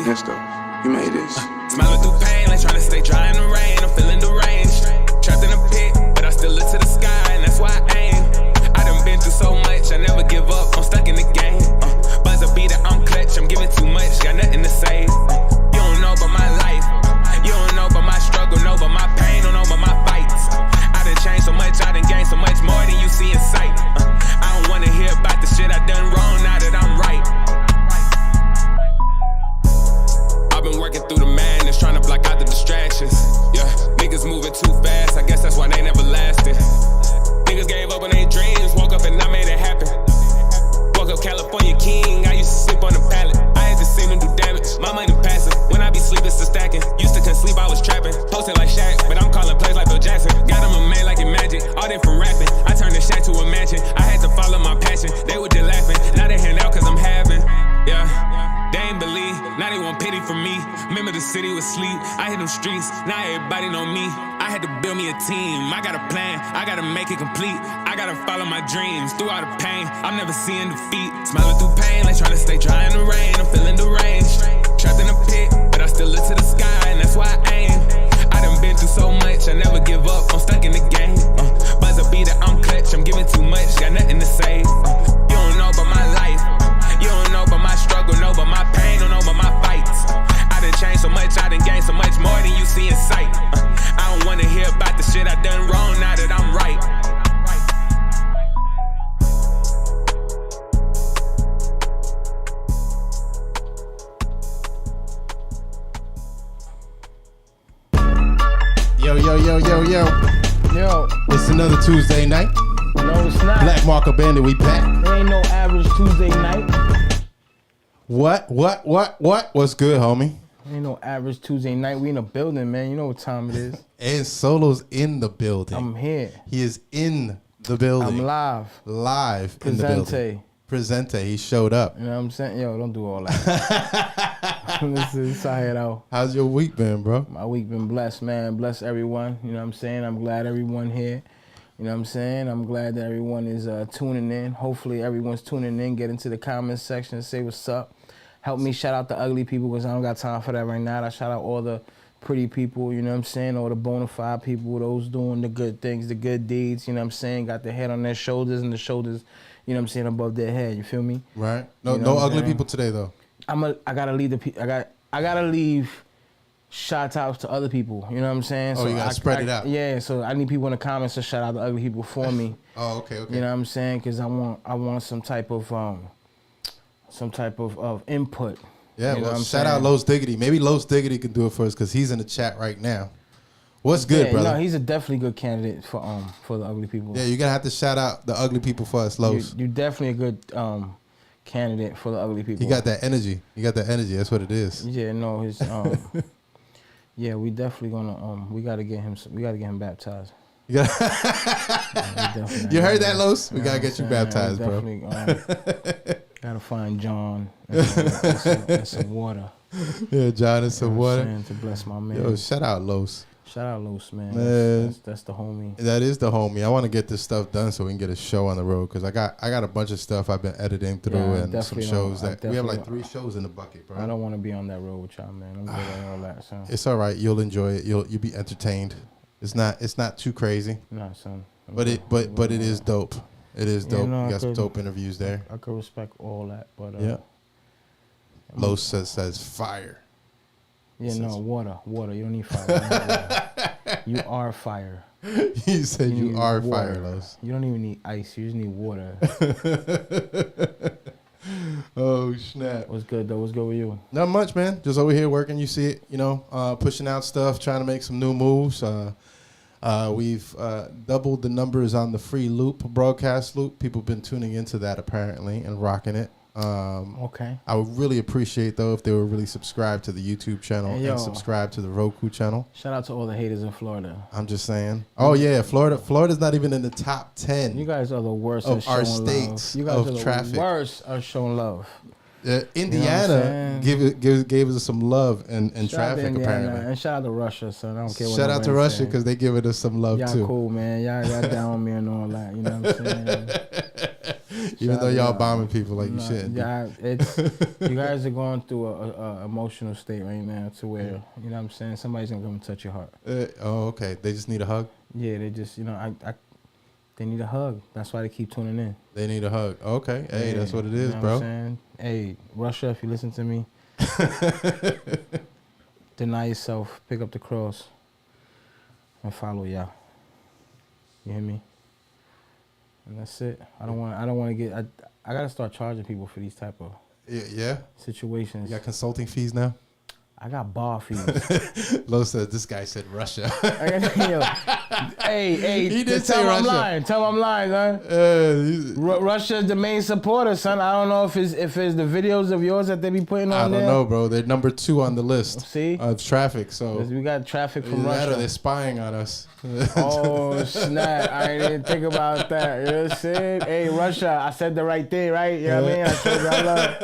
Yes, though. You made this. Smiling through pain, like trying to stay dry in the rain. I'm feeling deranged. Trapped in a pit, but I still look to the sky, and that's why I aim. I done been through so much, I never give up. I'm stuck in the game. Buzz a beat that I'm clutch. I'm giving too much, got nothing to say. You don't know about my life. You don't know about my struggle, know about my pain, don't know about my fights. I done changed so much, I done gained so much more than you see in sight. I don't wanna hear about the shit I done wrong now that I'm right. I've been working through the madness, trying to block out the distractions. Yeah, niggas moving too fast, I guess that's why they never lasted. Niggas gave up on their dreams, woke up and I made it happen. Woke up California king, I used to sleep on the pallet. I had to see them do damage, my money passive. When I be sleeping, still stacking. Used to couldn't sleep, I was trapping. Posted like Shaq, but I'm calling plays like Bill Jackson. Got them a man like it magic, all they from rapping. I turned the shack to a mansion, I had to follow my passion. They were just laughing, now they hand out cause I'm having. Yeah. They ain't believe, now they want pity from me. Remember the city was sleep, I hit them streets, now everybody know me. I had to build me a team, I got a plan, I gotta make it complete. I gotta follow my dreams, through all the pain, I'm never seeing defeat. Smiling through pain, like trying to stay dry in the rain. I'm feeling deranged, trapped in a pit, but I still look to the sky, and that's why I aim. I done been through so much, I never give up, I'm stuck in the game. Buzz a beat that I'm clutch, I'm giving too much, got nothing to say. You don't know about my life. You don't know about my struggle, know about my pain, don't know about my fights. I done changed so much, I done gained so much more than you see in sight. I don't wanna hear about the shit I done wrong now that I'm right. Yo. It's another Tuesday night. No, it's not. Black Marker Bandit, we back. There ain't no average Tuesday night. What? What's good, homie? Ain't no average Tuesday night. We in a building, man. You know what time it is. And Solo's in the building. I'm here. He is in the building. I'm live. Live in the building. Presente. He showed up. You know what I'm saying? Yo, don't do all that. This is tired out. How's your week been, bro? My week been blessed, man. Bless everyone. You know what I'm saying? I'm glad everyone here. You know what I'm saying? I'm glad that everyone is tuning in. Hopefully everyone's tuning in. Get into the comments section and say what's up. Help me shout out the ugly people because I don't got time for that right now. I shout out all the pretty people, you know what I'm saying? All the bona fide people, those doing the good things, the good deeds, you know what I'm saying? Got their head on their shoulders and the shoulders, you know what I'm saying, above their head. You feel me? Right. No, you know no ugly people today though. I gotta leave I gotta leave shout outs to other people, you know what I'm saying? Oh, so you gotta spread it out. Yeah, so I need people in the comments to shout out the ugly people for me. Oh, okay. You know what I'm saying? Because I want some type of input. Yeah, you know well, shout out Los Diggity. Maybe Los Diggity can do it for us because he's in the chat right now. What's good, brother? No, he's a definitely good candidate for the ugly people. Yeah, you're gonna have to shout out the ugly people for us, Los. You're definitely a good candidate for the ugly people. You got that energy. That's what it is. Yeah, no, his yeah, we definitely gonna we gotta get him baptized. You, you heard that, Los? We gotta get you baptized, bro. Gotta find John and some water. Yeah, John and some water. To bless my man. Yo, shout out Los. Shout out Los, man. That's the homie. That is the homie. I want to get this stuff done so we can get a show on the road because I got a bunch of stuff I've been editing through and some shows that we have like 3 shows in the bucket, bro. I don't want to be on that road with y'all, man. I'm good at all that, son. It's all right. You'll enjoy it. You'll be entertained. It's not too crazy. Nah, son. But it is dope. It is dope. No, you got some dope interviews there. I could respect all that, but yeah. Los says fire. Yeah, no, water. You don't need fire. You are fire. You said you are fire, Los. You don't even need ice. You just need water. Oh, snap. What's good, though? What's good with you? Not much, man. Just over here working. You see it, pushing out stuff, trying to make some new moves. We've doubled the numbers on the free loop, broadcast loop. People have been tuning into that, apparently, and rocking it. Okay. I would really appreciate, though, if they would really subscribe to the YouTube channel and subscribe to the Roku channel. Shout out to all the haters in Florida. I'm just saying. Oh, yeah, Florida's not even in the top 10. You guys are the worst of our states love. You guys of are traffic. The worst of showing love. Indiana gave us some love and traffic, apparently. And shout out to Russia, son. I don't care what Shout out to Russia because they giving us some love, y'all too. Cool, man. Y'all down with me and all that. You know what I'm saying? Even though y'all bombing people like you shouldn't. Yeah, you guys are going through a emotional state right now to where, you know what I'm saying, somebody's going to come and touch your heart. Okay. They just need a hug? Yeah, they just, they need a hug. That's why they keep tuning in. They need a hug. Okay. Hey, that's what it is, know bro. What I'm saying? Hey, Russia, if you listen to me, deny yourself, pick up the cross, and follow y'all. You hear me? And that's it. I don't want to get. I gotta start charging people for these type of situations. You got consulting fees now? I got bar fees. Lo says this guy said Russia. Hey, he did tell say him Russia. I'm lying. Tell him I'm lying, son. Russia's the main supporter, son. I don't know if it's the videos of yours that they be putting on there. I don't know, bro. They're number 2 on the list. See? Of traffic, so we got traffic from Russia. They're spying on us. Oh, snap. I didn't think about that. You know what I'm saying? Hey, Russia, I said the right thing, right? You know what I mean? I showed y'all love.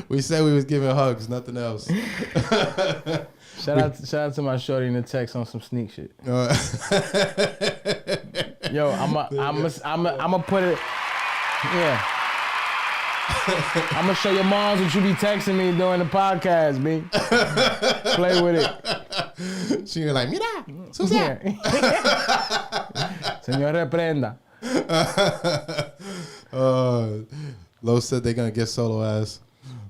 We said we was giving hugs, nothing else. Shout out to my shorty in the text on some sneak shit. Yo, I'm put it. Yeah. I'm gonna show your moms what you be texting me during the podcast, B. Play with it. She was like, mira, sucia. Señor, reprenda. Lo said they're gonna get solo ass.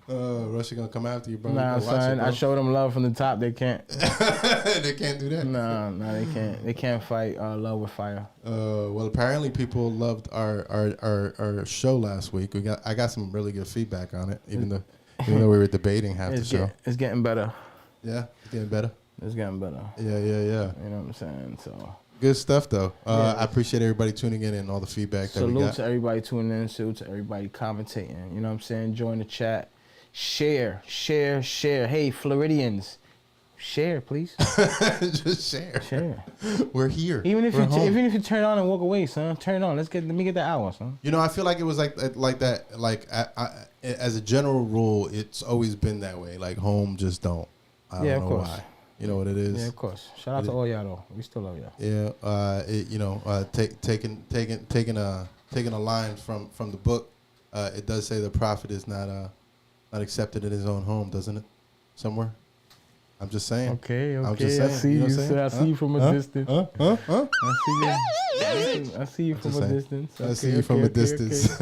Russia gonna come after you, bro. Nah, son, I showed them love from the top. They can't. They can't do that. No, they can't. They can't fight love with fire. Well, apparently people loved our show last week. I got some really good feedback on it, even though we were debating half the show. It's getting better. Yeah, it's getting better. It's getting better. Yeah. You know what I'm saying? So. Good stuff, though. I appreciate everybody tuning in and all the feedback that we got. Salute to everybody tuning in. Salute to everybody commentating. You know what I'm saying? Join the chat. Share. Hey, Floridians, share, please. Just share. Share. We're here. Even if you turn it on and walk away, son. Turn it on. Let me get that hour, son. You know, I feel like it was like that. Like as a general rule, it's always been that way. Like home just don't. I don't know why. You know what it is. Yeah, of course. Shout out to all y'all though. We still love y'all. Yeah. Taking a line from the book. It does say the prophet is not accepted in his own home, doesn't it? Somewhere. I'm just saying. Okay. I'm just saying. I see you. I see you from a distance. I see you from a distance. I see you from a distance.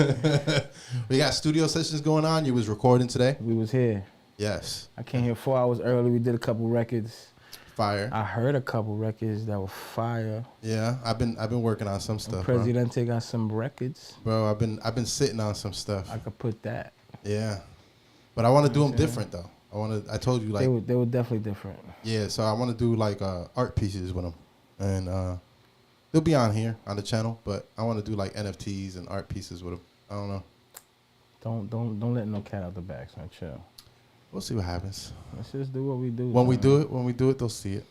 We got studio sessions going on. You was recording today. We was here. Yes. I came here 4 hours early. We did a couple records. Fire. I heard a couple records that were fire. Yeah, I've been working on some stuff. Presidente got some records. Bro, I've been sitting on some stuff. I could put that. Yeah. But I want to do them different though. I told you like they were definitely different. Yeah, so I want to do like art pieces with them, and they'll be on here on the channel. But I want to do like NFTs and art pieces with them. I don't know. Don't let no cat out the bag, son. Chill. We'll see what happens. Let's just do what we do. When we do it, they'll see it.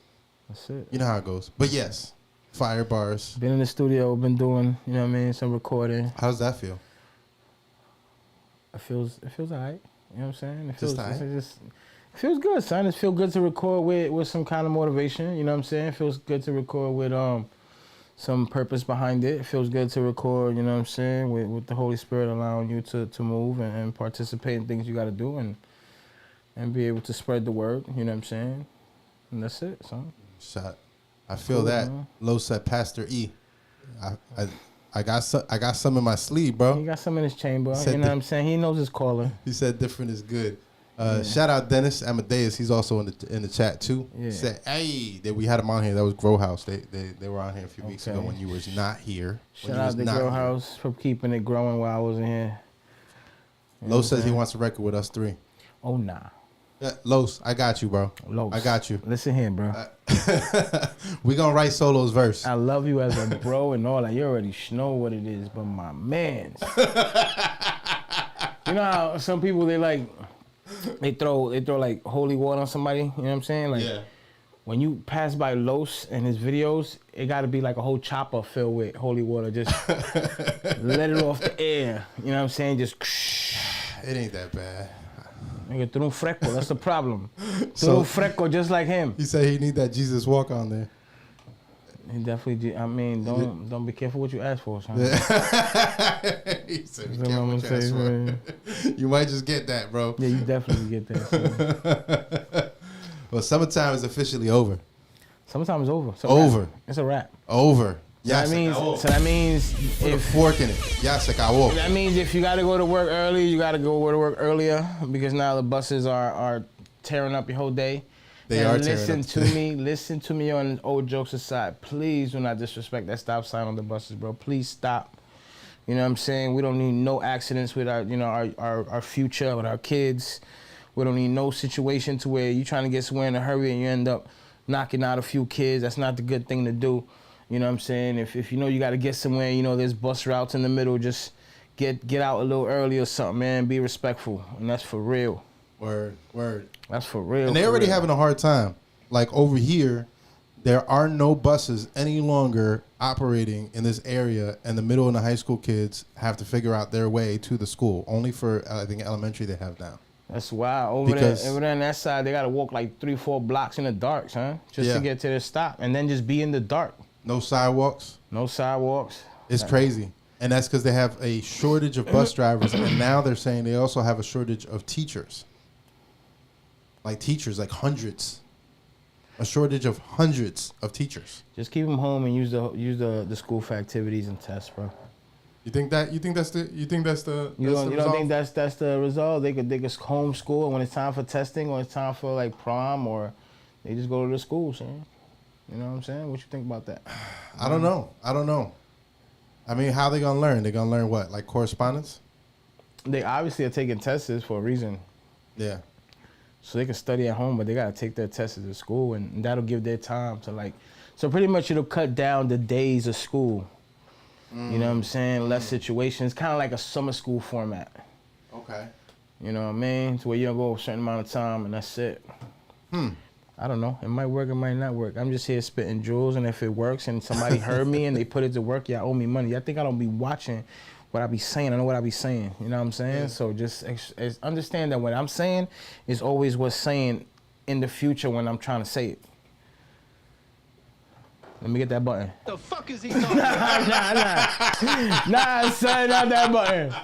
That's it. You know how it goes. But yes, fire bars. Been in the studio, been doing, you know what I mean, some recording. How does that feel? It feels alright. You know what I'm saying? It feels good, son. It feels good to record with some kind of motivation. You know what I'm saying? It feels good to record with some purpose behind it. It feels good to record, you know what I'm saying, with the Holy Spirit allowing you to move and participate in things you got to do and be able to spread the word. You know what I'm saying? And that's it, son. Shot. I feel that. Man. Lo said, Pastor E. I got some in my sleeve, bro. He got some in his chamber. You know what I'm saying? He knows his calling. He said different is good. Shout out Dennis Amadeus. He's also in the chat too. Yeah. He said, hey, that we had him on here. That was Grow House. They were on here a few weeks ago when you was not here. Shout out to Grow House for keeping it growing while I wasn't here. Lo says he wants a record with us 3. Oh, nah. Los, I got you, bro. Los. I got you. Listen here, bro. We gonna write Solo's verse. I love you as a bro and all that. You already know what it is, but my mans. You know how some people they throw like holy water on somebody. You know what I'm saying? Like when you pass by Los and his videos, it got to be like a whole chopper filled with holy water. Just let it off the air. You know what I'm saying? Just. It ain't that bad. Nigga, threw un fresco. That's the problem. Threw un fresco just like him. He said he need that Jesus walk on there. He definitely. I mean, don't be careful what you ask for, son. He said, be careful what you ask for. You might just get that, bro. Yeah, you definitely get that. Well, summertime is officially over. Summertime is over. Over. It's a wrap. Over. So that means put a fork in it. Ya se acabó. That means if you got to go to work early, you got to go to work earlier because now the buses are tearing up your whole day. They are tearing up. Listen to me on old jokes aside. Please do not disrespect that stop sign on the buses, bro. Please stop. You know what I'm saying? We don't need no accidents with our future, with our kids. We don't need no situation to where you're trying to get somewhere in a hurry and you end up knocking out a few kids. That's not the good thing to do. You know what I'm saying? If you know you got to get somewhere, you know there's bus routes in the middle, just get out a little early or something, man. Be respectful, and that's for real. Word. That's for real. And they're already having a hard time. Like over here, there are no buses any longer operating in this area, and the middle and the high school kids have to figure out their way to the school. Only for, I think, elementary they have now. That's wild. Over there on that side, they got to walk like 3-4 blocks in the dark, son, just to get to their stop, and then just be in the dark. No sidewalks. No sidewalks. It's crazy. And that's because they have a shortage of bus drivers, and now they're saying they also have a shortage of teachers. Like hundreds. A shortage of hundreds of teachers. Just keep them home and use the school for activities and tests, bro. You think that's the You don't think that's the result? They could homeschool, and when it's time for testing or it's time for like prom, or they just go to the school, son. You know what I'm saying? What you think about that? I don't know. I mean, how they gonna learn? They gonna learn what? Like correspondence? They obviously are taking tests for a reason. Yeah. So they can study at home, but they gotta take their tests at school, and that'll give their time to So pretty much it'll cut down the days of school. You know what I'm saying? Less situations, kind of like a summer school format. Okay. You know what I mean? So where you don't go a certain amount of time and that's it. I don't know. It might work, it might not work. I'm just here spitting jewels, and if it works and somebody heard me and they put it to work, y'all owe me money. I think I don't be watching what I be saying. I know what I be saying. You know what I'm saying? Yeah. So just understand that what I'm saying is always what's saying in the future when I'm trying to say it. Let me get that button. The fuck is he talking about? Nah, son, not that button.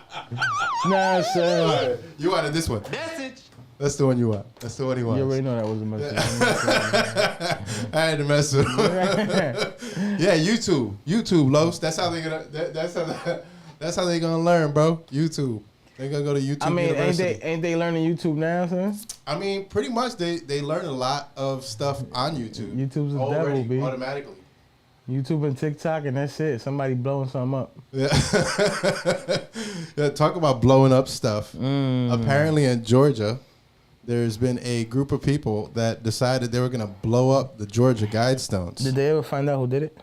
Nah, son. You wanted this one. Message. That's the one you want. That's the one he wants. You already know that was a message. I had to mess with him. Yeah, YouTube, Los. That's how they gonna. That's how they gonna learn, bro. YouTube. They gonna go to YouTube. I mean, University. ain't they learning YouTube now, son? I mean, pretty much they learn a lot of stuff on YouTube. YouTube's a devil, B. Automatically. YouTube and TikTok, and that's it. Somebody blowing something up. Yeah. Yeah, talk about blowing up stuff. Apparently in Georgia, there's been a group of people that decided they were going to blow up the Georgia Guidestones. Did they ever find out who did it?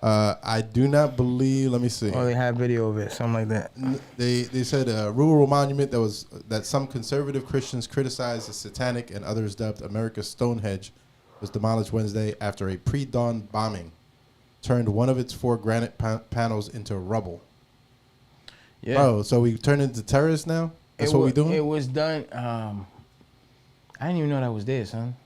I do not believe. Let me see. Or they had video of it, something like that. They said a rural monument that some conservative Christians criticized as satanic and others dubbed America's Stonehenge was demolished Wednesday after a pre-dawn bombing turned one of its 4 granite panels into rubble. Yeah. Oh, so we turned into terrorists now? That's what we doing? It was done. I didn't even know that was there, son.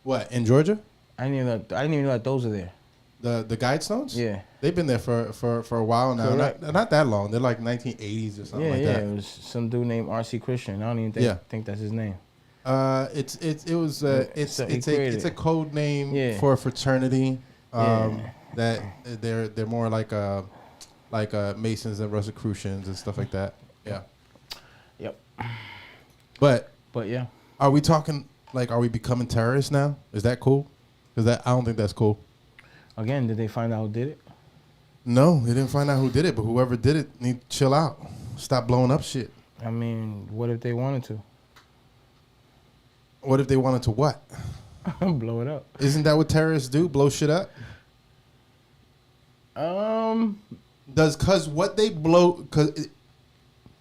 What, in Georgia? I didn't even know that those are there. The Guidestones? Yeah. They've been there for a while now. Not that long. They're like 1980s or something like that. Yeah, it was some dude named R.C. Christian. I don't even think that's his name. It's a code name for a fraternity. That they're more like Masons and Rosicrucians and stuff like that. Yeah. Yep. But yeah. Are we talking are we becoming terrorists now? Is that cool? Because I don't think that's cool. Again, did they find out who did it? No, they didn't find out who did it, but whoever did it need to chill out. Stop blowing up shit. I mean, what if they wanted to? What if they wanted to what? Blow it up. Isn't that what terrorists do? Blow shit up? Cause what they blow,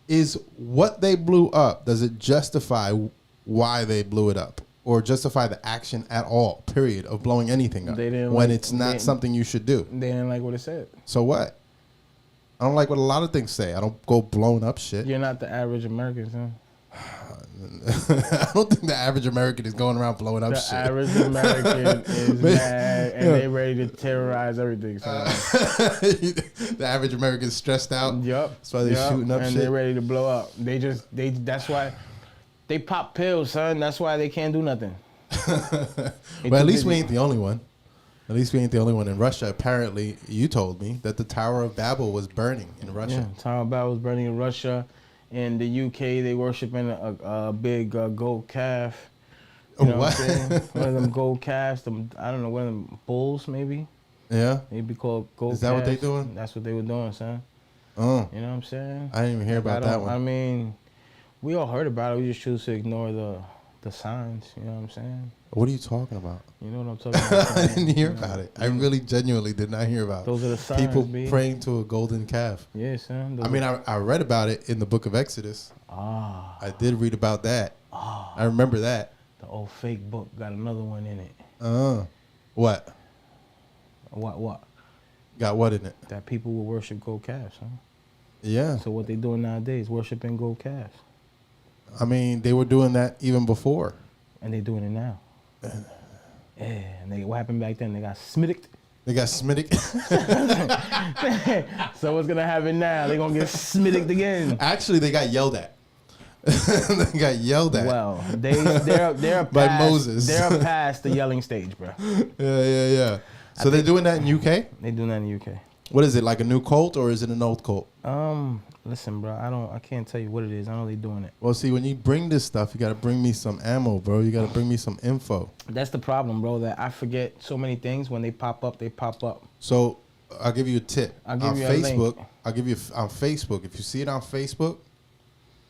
is what they blew up, does it justify why they blew it up? Or justify the action at all, period, of blowing anything up when it's not something you should do? They didn't like what it said. So what? I don't like what a lot of things say. I don't go blowing up shit. You're not the average American, son. I don't think the average American is going around blowing up shit. The average American is mad and they ready to terrorize everything. So. The average American is stressed out. Yep. That's why they're shooting up and shit. They're ready to blow up. That's why they pop pills, son. That's why they can't do nothing. But at least we ain't the only one. At least we ain't the only one. In Russia, apparently, you told me that the Tower of Babel was burning in Russia. Yeah, Tower of Babel was burning in Russia. In the UK, they worshiping a big gold calf. You know what I'm saying? One of them gold calves. I don't know, one of them bulls, maybe. Yeah? Maybe called gold calves. Is that what they doing? That's what they were doing, son. Oh. You know what I'm saying? I didn't even hear about that one. I mean, we all heard about it. We just choose to ignore the signs. You know what I'm saying? What are you talking about? You know what I'm talking about? I didn't hear about it. I really genuinely did not hear about it. Those are the signs, people B. praying to a golden calf. Yeah, son. I mean, I read about it in the book of Exodus. I did read about that. I remember that. The old fake book got another one in it. What? What? Got what in it? That people will worship gold calves, huh? Yeah. So what they doing nowadays, worshiping gold calves. I mean, they were doing that even before. And they doing it now. Yeah, and what happened back then? They got smitticked. They got smitticked. So what's gonna happen now? They're gonna get smitticked again. Actually, they got yelled at. They got yelled at. Well, they're by past, Moses. They're past the yelling stage, bro. Yeah. So they're doing that in UK? They doing that in the UK. What is it, like a new cult or is it an old cult? Listen, bro, I can't tell you what it is. I know they doing it. Well, see, when you bring this stuff, you got to bring me some ammo, bro. You got to bring me some info. That's the problem, bro, that I forget so many things. When they pop up, they pop up. So I'll give you a tip. I'll give you a Facebook, link. I'll give you on Facebook. If you see it on Facebook,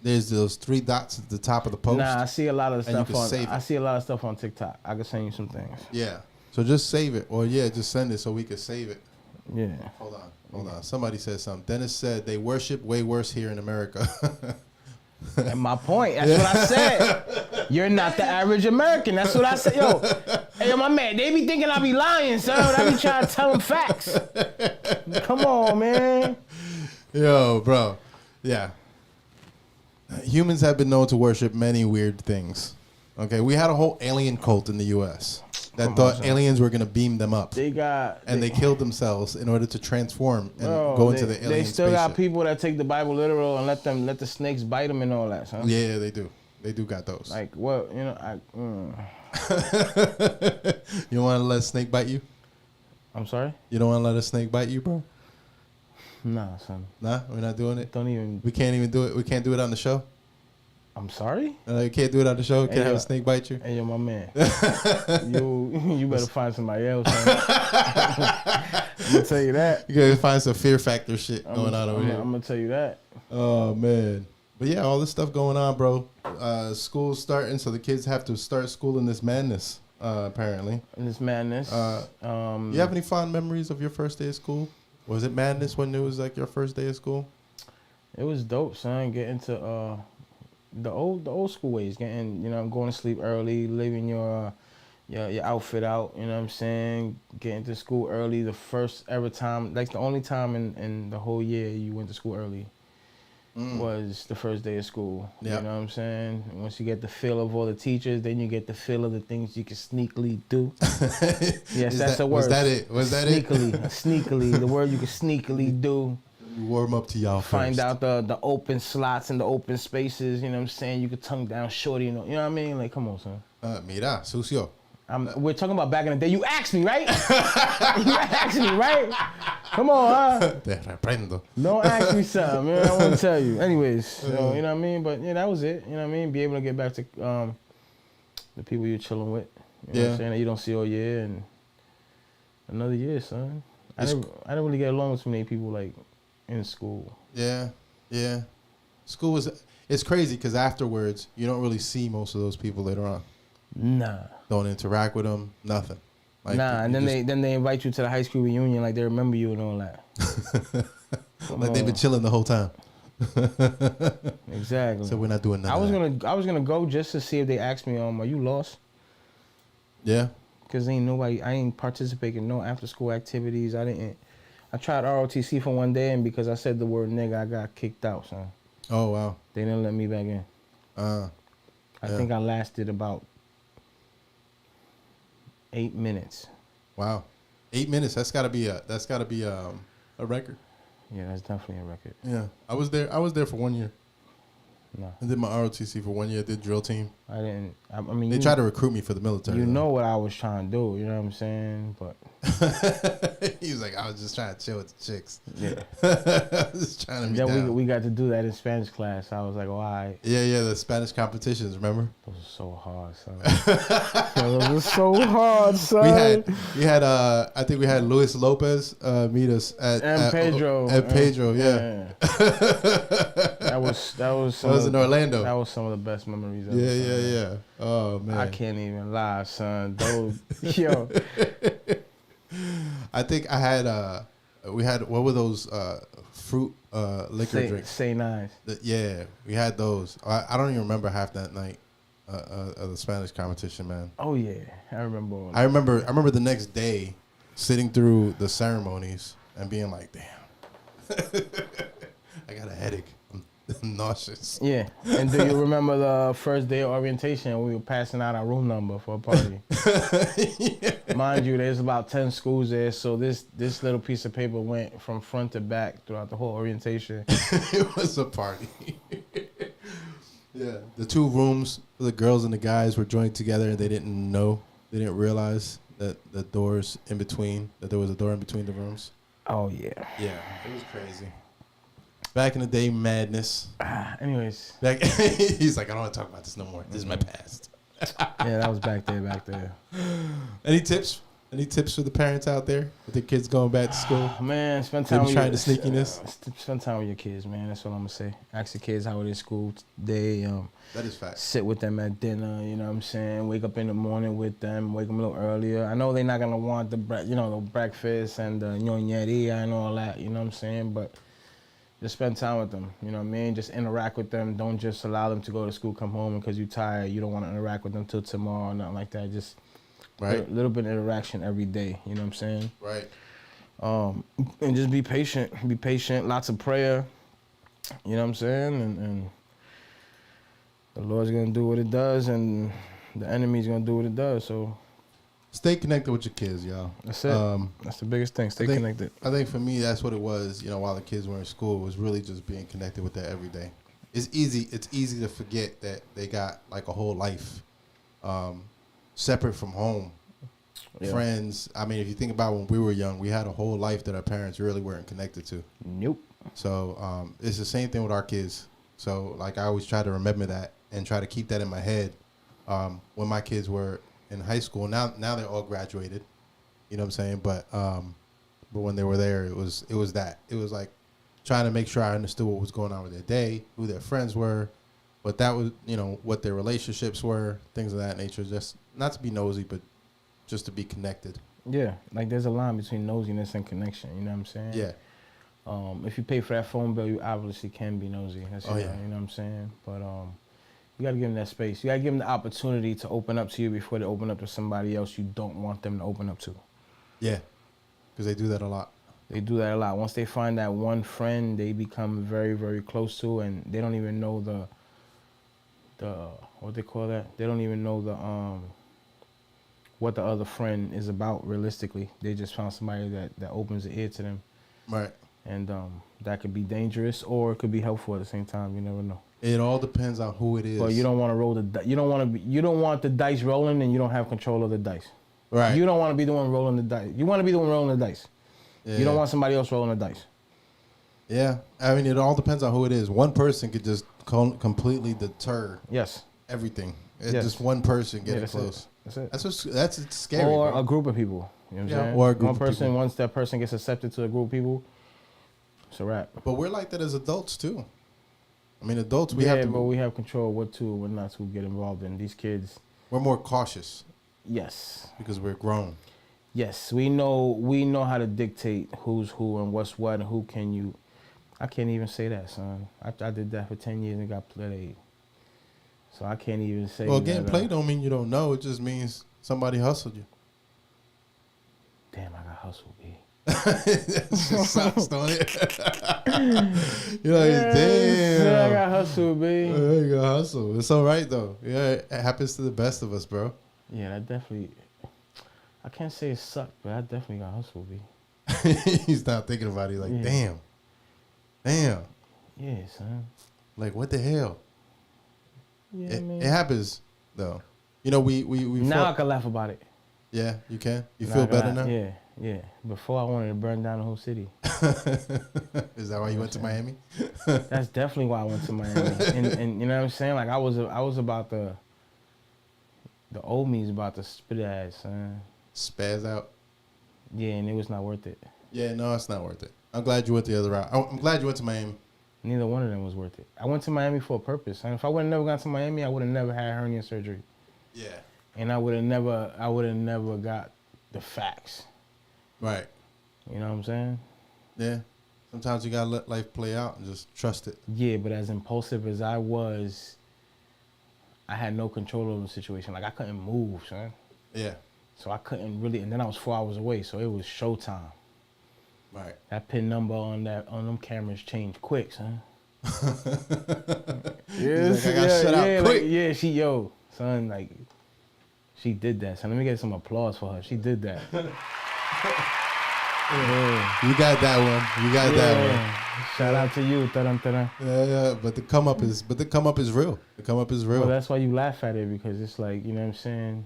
there's those 3 dots at the top of the post. Nah, I see a lot of and you stuff can save it. I see a lot of stuff on TikTok. I can send you some things. Yeah. So just save it. Or, just send it so we can save it. Yeah. Hold on. Somebody said something. Dennis said they worship way worse here in America. And my point. That's what I said. You're not the average American. That's what I said. Hey, my man, they be thinking I be lying, son. I be trying to tell them facts. Come on, man. Yo, bro. Yeah. Humans have been known to worship many weird things. Okay, we had a whole alien cult in the U.S. that thought aliens were going to beam them up. They killed themselves in order to transform and go into the alien They still spaceship. got people that take the Bible literal and let the snakes bite them and all that, son. Yeah, they do. They do got those. Like, what, You don't want to let a snake bite you? I'm sorry? You don't want to let a snake bite you, bro? Nah, son. Nah, we're not doing it? Don't even. We can't even do it? We can't do it on the show? I'm sorry? You can't do it on the show? Can't have a snake bite you? Hey, yo, my man. you better find somebody else, man. I'm going to tell you that. You got to find some fear factor shit going on over here. I'm going to tell you that. Oh, man. But yeah, all this stuff going on, bro. School's starting, so the kids have to start school in this madness, apparently. In this madness. You have any fond memories of your first day of school? Was it madness when it was like your first day of school? It was dope, son. Getting to the old school ways. Getting, going to sleep early, leaving your outfit out. You know what I'm saying? Getting to school early. The first ever time, like the only time in the whole year you went to school early was the first day of school. Yep. You know what I'm saying? Once you get the feel of all the teachers, then you get the feel of the things you can sneakily do. Yes, that's a word. Was that it? Was that sneakily, it? Sneakily. The word you can sneakily do. You warm up to y'all Find first. out the open slots and the open spaces. You know what I'm saying? You could tongue down shorty. You know what I mean? Like, come on, son. Mira, sucio. We're talking about back in the day. You asked me, right? You asked me, right? Come on, huh? Te reprendo. Don't ask me something, man. I want to tell you. Anyways, you know what I mean? But yeah, that was it. You know what I mean? Be able to get back to the people you're chilling with. You know what I'm saying? That you don't see all year and another year, son. I didn't really get along with too many people like in school. Yeah. School it's crazy because afterwards you don't really see most of those people later on. Nah. Don't interact with them. Nothing. Like, and then they invite you to the high school reunion like they remember you and all that. Like they've been chilling the whole time. Exactly. So we're not doing that. I was gonna go just to see if they asked me, are you lost? Yeah. Cause I ain't participating in no after school activities. I tried ROTC for one day, and because I said the word nigga, I got kicked out, son. Oh wow. They didn't let me back in. I think I lasted about 8 minutes. Wow. 8 minutes. That's gotta be a record. Yeah, that's definitely a record. Yeah. I was there for 1 year. No. I did my ROTC for 1 year. I did drill team. I didn't. I mean, they tried to recruit me for the military. You know what I was trying to do. You know what I'm saying? But he was like, I was just trying to chill with the chicks. Yeah. I was just trying to be down. We got to do that in Spanish class. I was like, oh, all right. Yeah, the Spanish competitions, remember? Those are so hard, son. Those are so hard, son. We had I think we had Luis Lopez meet us at Pedro. Pedro, yeah. That was in Orlando. That was some of the best memories ever. Yeah. Oh man. I can't even lie, son. Those yo. I think I had we had, what were those fruit liquor drinks? Say Nines. Yeah, we had those. I don't even remember half that night of the Spanish competition, man. Oh yeah, I remember. I remember the next day sitting through the ceremonies and being like, damn, I got a headache. I'm nauseous. Yeah. And do you remember the first day of orientation? We were passing out our room number for a party. Yeah. Mind you, there's about 10 schools there, so this little piece of paper went from front to back throughout the whole orientation. It was a party. Yeah. The two rooms, the girls and the guys were joined together, and they didn't realize that the doors in between, that there was a door in between the rooms. Oh yeah. Yeah, it was crazy. Back in the day, madness. Anyways. He's like, I don't want to talk about this no more. This is my past. Yeah, that was back there. Any tips? Any tips for the parents out there with their kids going back to school? Man, spend time with trying to sneakiness. Spend time with your kids, man. That's what I'm gonna say. Ask the kids how it is school today. That is fact. Sit with them at dinner. You know what I'm saying? Wake up in the morning with them. Wake them a little earlier. I know they're not gonna want the breakfast and the ñoñeria and all that. You know what I'm saying? But just spend time with them, you know what I mean? Just interact with them. Don't just allow them to go to school, come home, and because you're tired, you don't want to interact with them till tomorrow or nothing like that. Just a little bit of interaction every day, you know what I'm saying? Right. And just be patient. Be patient. Lots of prayer, you know what I'm saying? And the Lord's going to do what it does, and the enemy's going to do what it does, so... Stay connected with your kids, y'all. That's it. That's the biggest thing. Stay connected. I think for me, that's what it was. You know, while the kids were in school, it was really just being connected with them every day. It's easy to forget that they got like a whole life, separate from home, friends. I mean, if you think about when we were young, we had a whole life that our parents really weren't connected to. Nope. So it's the same thing with our kids. So like I always try to remember that and try to keep that in my head when my kids were in high school. Now they're all graduated, you know what I'm saying? But when they were there, it was that. It was like trying to make sure I understood what was going on with their day, who their friends were, but that was, you know, what their relationships were, things of that nature. Just not to be nosy, but just to be connected. Yeah, like there's a line between nosiness and connection, you know what I'm saying? Yeah. If you pay for that phone bill, you obviously can be nosy. That's you know what I'm saying? But you got to give them that space. You got to give them the opportunity to open up to you before they open up to somebody else you don't want them to open up to. Yeah. Because they do that a lot. They do that a lot. Once they find that one friend they become very, very close to, and they don't even know the what they call that? They don't even know the what the other friend is about realistically. They just found somebody that opens the ear to them. Right. And that could be dangerous or it could be helpful at the same time. You never know. It all depends on who it is. But you don't want to roll you don't want the dice rolling and you don't have control of the dice. Right. You don't want to be the one rolling the dice. You want to be the one rolling the dice. Yeah. You don't want somebody else rolling the dice. Yeah. I mean, it all depends on who it is. One person could just completely deter everything. Just one person getting close. That's it. That's scary. Or bro. a group of people. You know what I'm saying? Or a group one person, of people. Once that person gets accepted to a group of people, it's a wrap. But we're like that as adults, too. I mean, adults, but we have control of what to and what not to get involved in. These kids... We're more cautious. Yes. Because we're grown. Yes. We know how to dictate who's who and what's what and who can you I can't even say that, son. I did that for 10 years and got played. So I can't even say. Well, getting played don't mean you don't know. It just means somebody hustled you. Damn, I got hustled, B. That shit sucks, don't it? You're like, Yeah, damn. I got hustled, B. Yeah, you got hustle. It's all right though. Yeah, it happens to the best of us, bro. Yeah, that definitely. I can't say it sucked, but I definitely got hustled, B. He's not thinking about it. Like, Yeah. damn. Yeah, son. Like, what the hell? Yeah, It happens though. You know, we now I can laugh about it. Yeah, you can. You Now feel I can better laugh. now? Yeah. Before I wanted to burn down the whole city. Is that why you went to Miami? That's definitely why I went to Miami. And you know what I'm saying? Like I was about the old me's about to spit ass, son. Spaz out. Yeah, and it was not worth it. Yeah, no, it's not worth it. I'm glad you went the other route. I'm glad you went to Miami. Neither one of them was worth it. I went to Miami for a purpose. And if I would have never gone to Miami, I would have never had hernia surgery. Yeah. And I would have never got the facts. Right. You know what I'm saying? Yeah. Sometimes you gotta let life play out and just trust it. Yeah, but as impulsive as I was, I had no control over the situation. Like I couldn't move, son. Yeah. So I couldn't really, and then I was 4 hours away, so it was showtime. Right. That pin number on them cameras changed quick, son. Yeah, like, I got shut out quick. Like, son, like, she did that. So let me get some applause for her. She did that. Yeah. You got that one. You got that one. Shout out to you. Ta-dum. Yeah, but the come up is real. The come up is real. Well, that's why you laugh at it, because it's like, you know what I'm saying?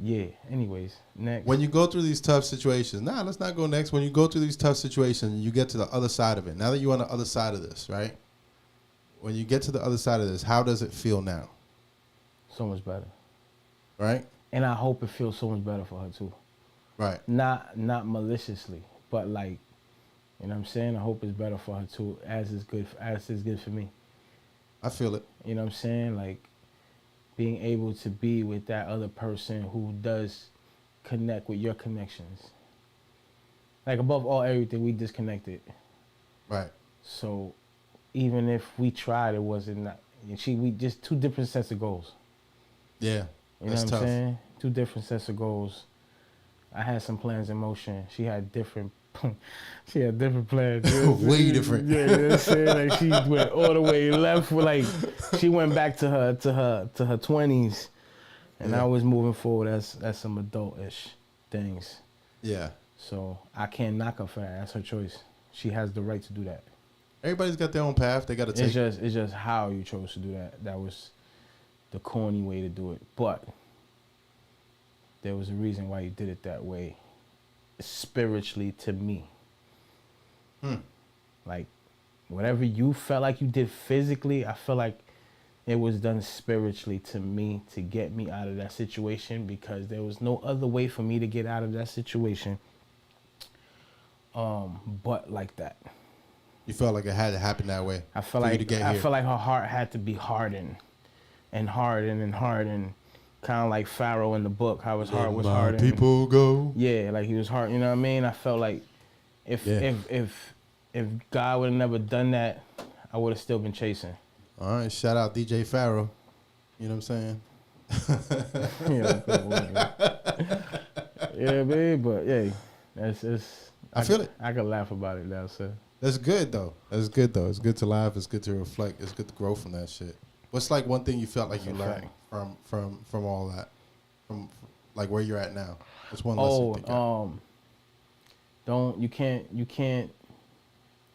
Yeah. Anyways, next. When you go through these tough situations, let's not go next. When you go through these tough situations, you get to the other side of it. Now that you're on the other side of this, right? When you get to the other side of this, how does it feel now? So much better. Right? And I hope it feels so much better for her too. Right. Not maliciously, but like, you know what I'm saying? I hope it's better for her too, as is good for me. I feel it. You know what I'm saying? Like, being able to be with that other person who does connect with your connections. Like, above all everything, we disconnected. Right. So even if we tried, it wasn't not. We just two different sets of goals. Yeah. You know That's what tough. I'm saying? Two different sets of goals. I had some plans in motion. She had different plans. Way different. Yeah, you know what I'm saying? Like, she went all the way left. Like, she went back to her 20s, and I was moving forward as some adult-ish things. Yeah. So I can't knock her for that. That's her choice. She has the right to do that. Everybody's got their own path. They got to take. It's just how you chose to do that. That was the corny way to do it. But there was a reason why you did it that way, spiritually, to me. Like, whatever you felt like you did physically, I feel like it was done spiritually to me, to get me out of that situation, because there was no other way for me to get out of that situation but like that. You felt like it had to happen that way. I feel like her heart had to be hardened and hardened and hardened, kind of like Pharaoh in the book, how his heart was hardened. People go. Yeah, like he was hard. You know what I mean? I felt like if God would have never done that, I would have still been chasing. All right, shout out DJ Pharaoh. You know what I'm saying? Yeah, babe, but yeah, I feel it. I can laugh about it now, sir. That's good though. It's good to laugh. It's good to reflect. It's good to grow from that shit. What's like one thing you felt like you learned from all that, from like where you're at now? What's one lesson? You can't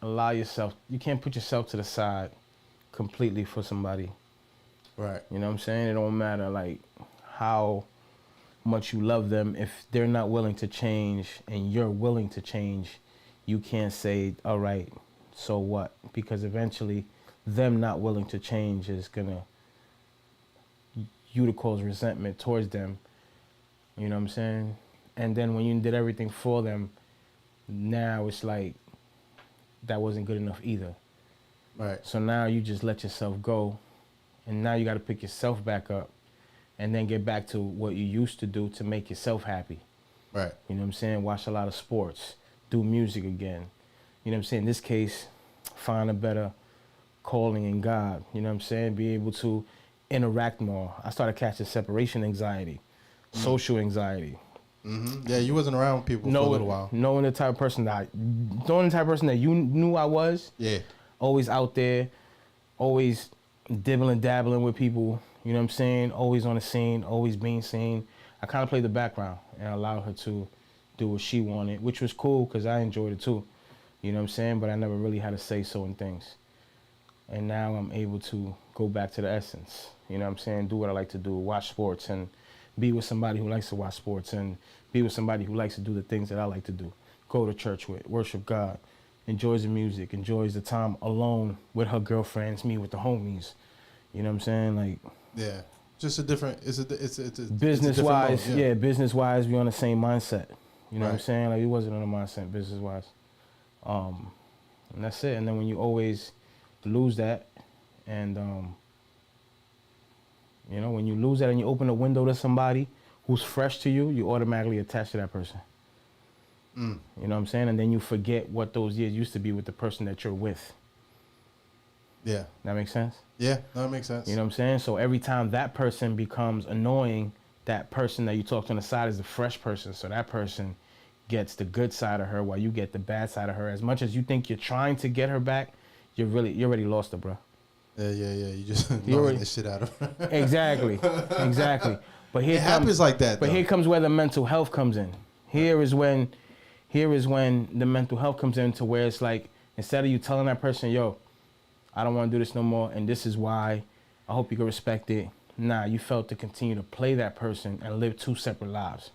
allow yourself. You can't put yourself to the side completely for somebody. Right. You know what I'm saying? It don't matter like how much you love them. If they're not willing to change and you're willing to change, you can't say, all right, so what? Because eventually them not willing to change is gonna you to cause resentment towards them. You know what I'm saying? And then when you did everything for them, now it's like that wasn't good enough either. Right. So now you just let yourself go, and now you got to pick yourself back up and then get back to what you used to do to make yourself happy. Right. You know what I'm saying? Watch a lot of sports, do music again, you know what I'm saying, in this case, find a better calling in God, you know what I'm saying, be able to interact more. I started catching separation anxiety, social anxiety. Yeah, you wasn't around people for a little while. Knowing the type of person that you knew I was. Yeah. Always out there, always dibbling, dabbling with people, you know what I'm saying? Always on the scene, always being seen. I kind of played the background and allowed her to do what she wanted, which was cool because I enjoyed it too, you know what I'm saying? But I never really had to say certain things. And now I'm able to go back to the essence, you know what I'm saying? Do what I like to do, watch sports and be with somebody who likes to watch sports and be with somebody who likes to do the things that I like to do. Go to church with, worship God, enjoys the music, enjoys the time alone with her girlfriends, me with the homies. You know what I'm saying? Like, yeah, just a different. It's a business wise. mode, yeah, business wise, we on the same mindset. You know what I'm Right. saying? Like, we wasn't on the mindset business wise. And that's it. And then when you always lose that, and you know, when you lose that and you open a window to somebody who's fresh to you, you automatically attach to that person. You know what I'm saying? And then you forget what those years used to be with the person that you're with. Yeah. That makes sense? Yeah, no, that makes sense. You know what I'm saying? So every time that person becomes annoying, that person that you talk to on the side is the fresh person. So that person gets the good side of her while you get the bad side of her. As much as you think you're trying to get her back, you already lost her, bro. Yeah. You just knowing the shit out of her. Exactly. But It happens like that, But though. here comes where the mental health comes in. Here is when the mental health comes in, to where it's like, instead of you telling that person, yo, I don't want to do this no more, and this is why, I hope you can respect it. Nah, you felt to continue to play that person and live two separate lives.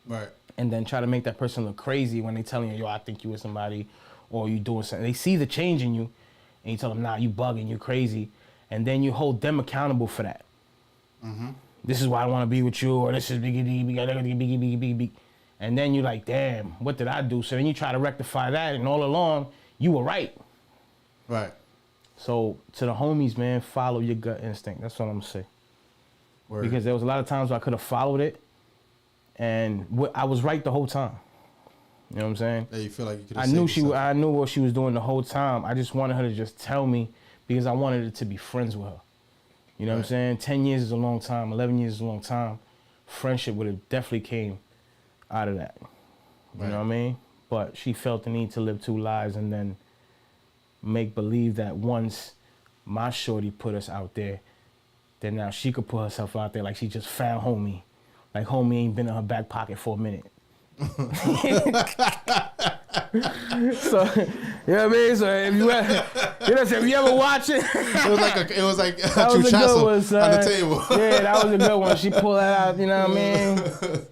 Right. And then try to make that person look crazy when they telling you, yo, I think you with somebody, or you doing something. They see the change in you, and you tell them, nah, you bugging, you crazy. And then you hold them accountable for that. This is why I want to be with you, or this is biggie. And then you're like, damn, what did I do? So then you try to rectify that, and all along, you were right. Right. So to the homies, man, follow your gut instinct. That's what I'm gonna say. Word. Because there was a lot of times where I could have followed it, and I was right the whole time. You know what I'm saying? Yeah, you feel like you could. I knew what she was doing the whole time. I just wanted her to just tell me, because I wanted her to be friends with her. You know what I'm saying? 10 years is a long time. 11 years is a long time. Friendship would have definitely came out of that. You know what I mean? But she felt the need to live two lives and then make believe that once my shorty put us out there, then now she could put herself out there like she just found homie. Like homie ain't been in her back pocket for a minute. So, you know what I mean? So if you ever watch it, it was like that was a good one, son. on the table. Yeah, that was a good one. She pulled that out, you know what I mean? That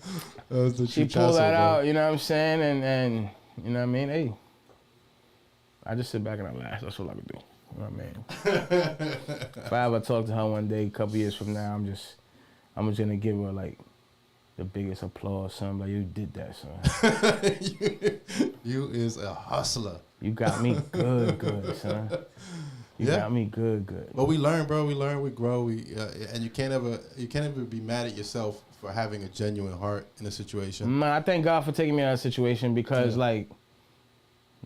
was the She pulled that out, you know what I'm saying? And you know what I mean? Hey, I just sit back and I laugh. That's what I could do. You know what I mean? If I ever talk to her one day, a couple years from now, I'm just gonna give her like the biggest applause, son. Like, you did that, son. You is a hustler. You got me good, son. You got me good. But we learn, bro. We learn, we grow. And you can't ever be mad at yourself for having a genuine heart in a situation. Man, I thank God for taking me out of that situation, because like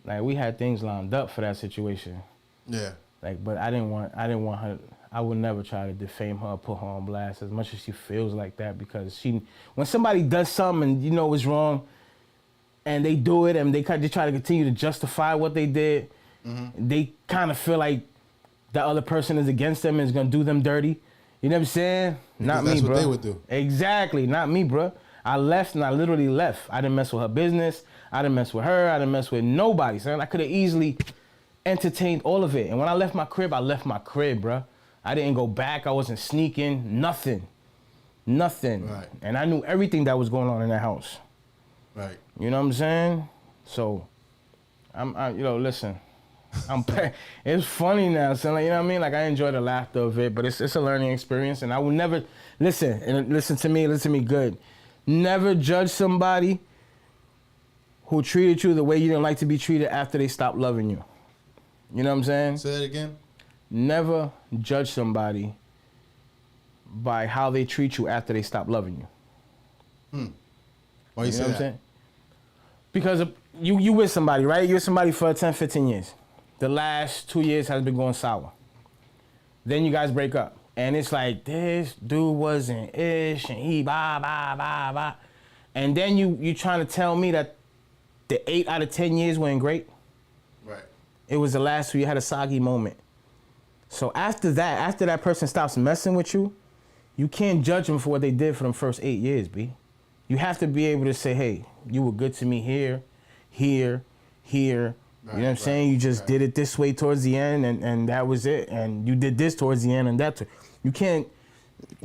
we had things lined up for that situation. Yeah. Like, but I didn't want her. I would never try to defame her or put her on blast as much as she feels like that, because when somebody does something and you know it's wrong, and they do it and they try to continue to justify what they did, they kind of feel like the other person is against them and is gonna do them dirty. You know what I'm saying? Not me, bro. That's what they would do. Exactly, not me, bro. I left, and I literally left. I didn't mess with her business. I didn't mess with her. I didn't mess with nobody, son. I could have easily entertained all of it. And when I left my crib, bro. I didn't go back. I wasn't sneaking. Nothing. Right. And I knew everything that was going on in that house. Right. You know what I'm saying? So, listen. It's funny now, son. Like, you know what I mean? Like, I enjoy the laughter of it, but it's a learning experience, and I will never listen to me good. Never judge somebody who treated you the way you didn't like to be treated after they stopped loving you. You know what I'm saying? Say that again. Never judge somebody by how they treat you after they stop loving you. Why you say that? Saying? Because you with somebody, right? You're with somebody for 10, 15 years. The last 2 years has been going sour. Then you guys break up. And it's like, this dude wasn't ish, and he blah. And then you trying to tell me that the 8 out of 10 years went great? Right. It was the last 2 you had a soggy moment. So after that person stops messing with you, you can't judge them for what they did for them first 8 years, B. You have to be able to say, hey, you were good to me here. Right, you know what I'm saying? You just did it this way towards the end, and that was it. And you did this towards the end, and that. You can't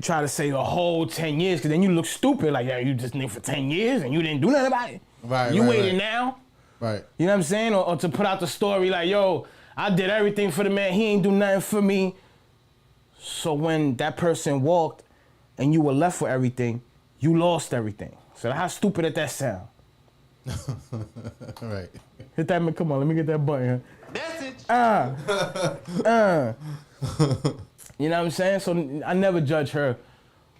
try to say the whole 10 years, because then you look stupid. Like, yeah, you just knew for 10 years, and you didn't do nothing about it. Right, you waited now. Right. You know what I'm saying? Or to put out the story like, yo, I did everything for the man. He ain't do nothing for me. So when that person walked and you were left with everything, you lost everything. So how stupid did that sound? Right. Hit that, come on, let me get that button. Message. You know what I'm saying? So I never judge her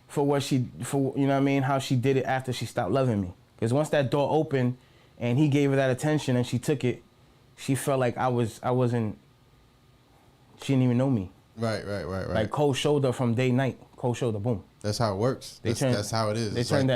for you know what I mean, how she did it after she stopped loving me. Because once that door opened and he gave her that attention and she took it, she felt like I wasn't, she didn't even know me. Right. Like cold shoulder from day night, cold shoulder, boom. That's how it works. That's how it is. They turned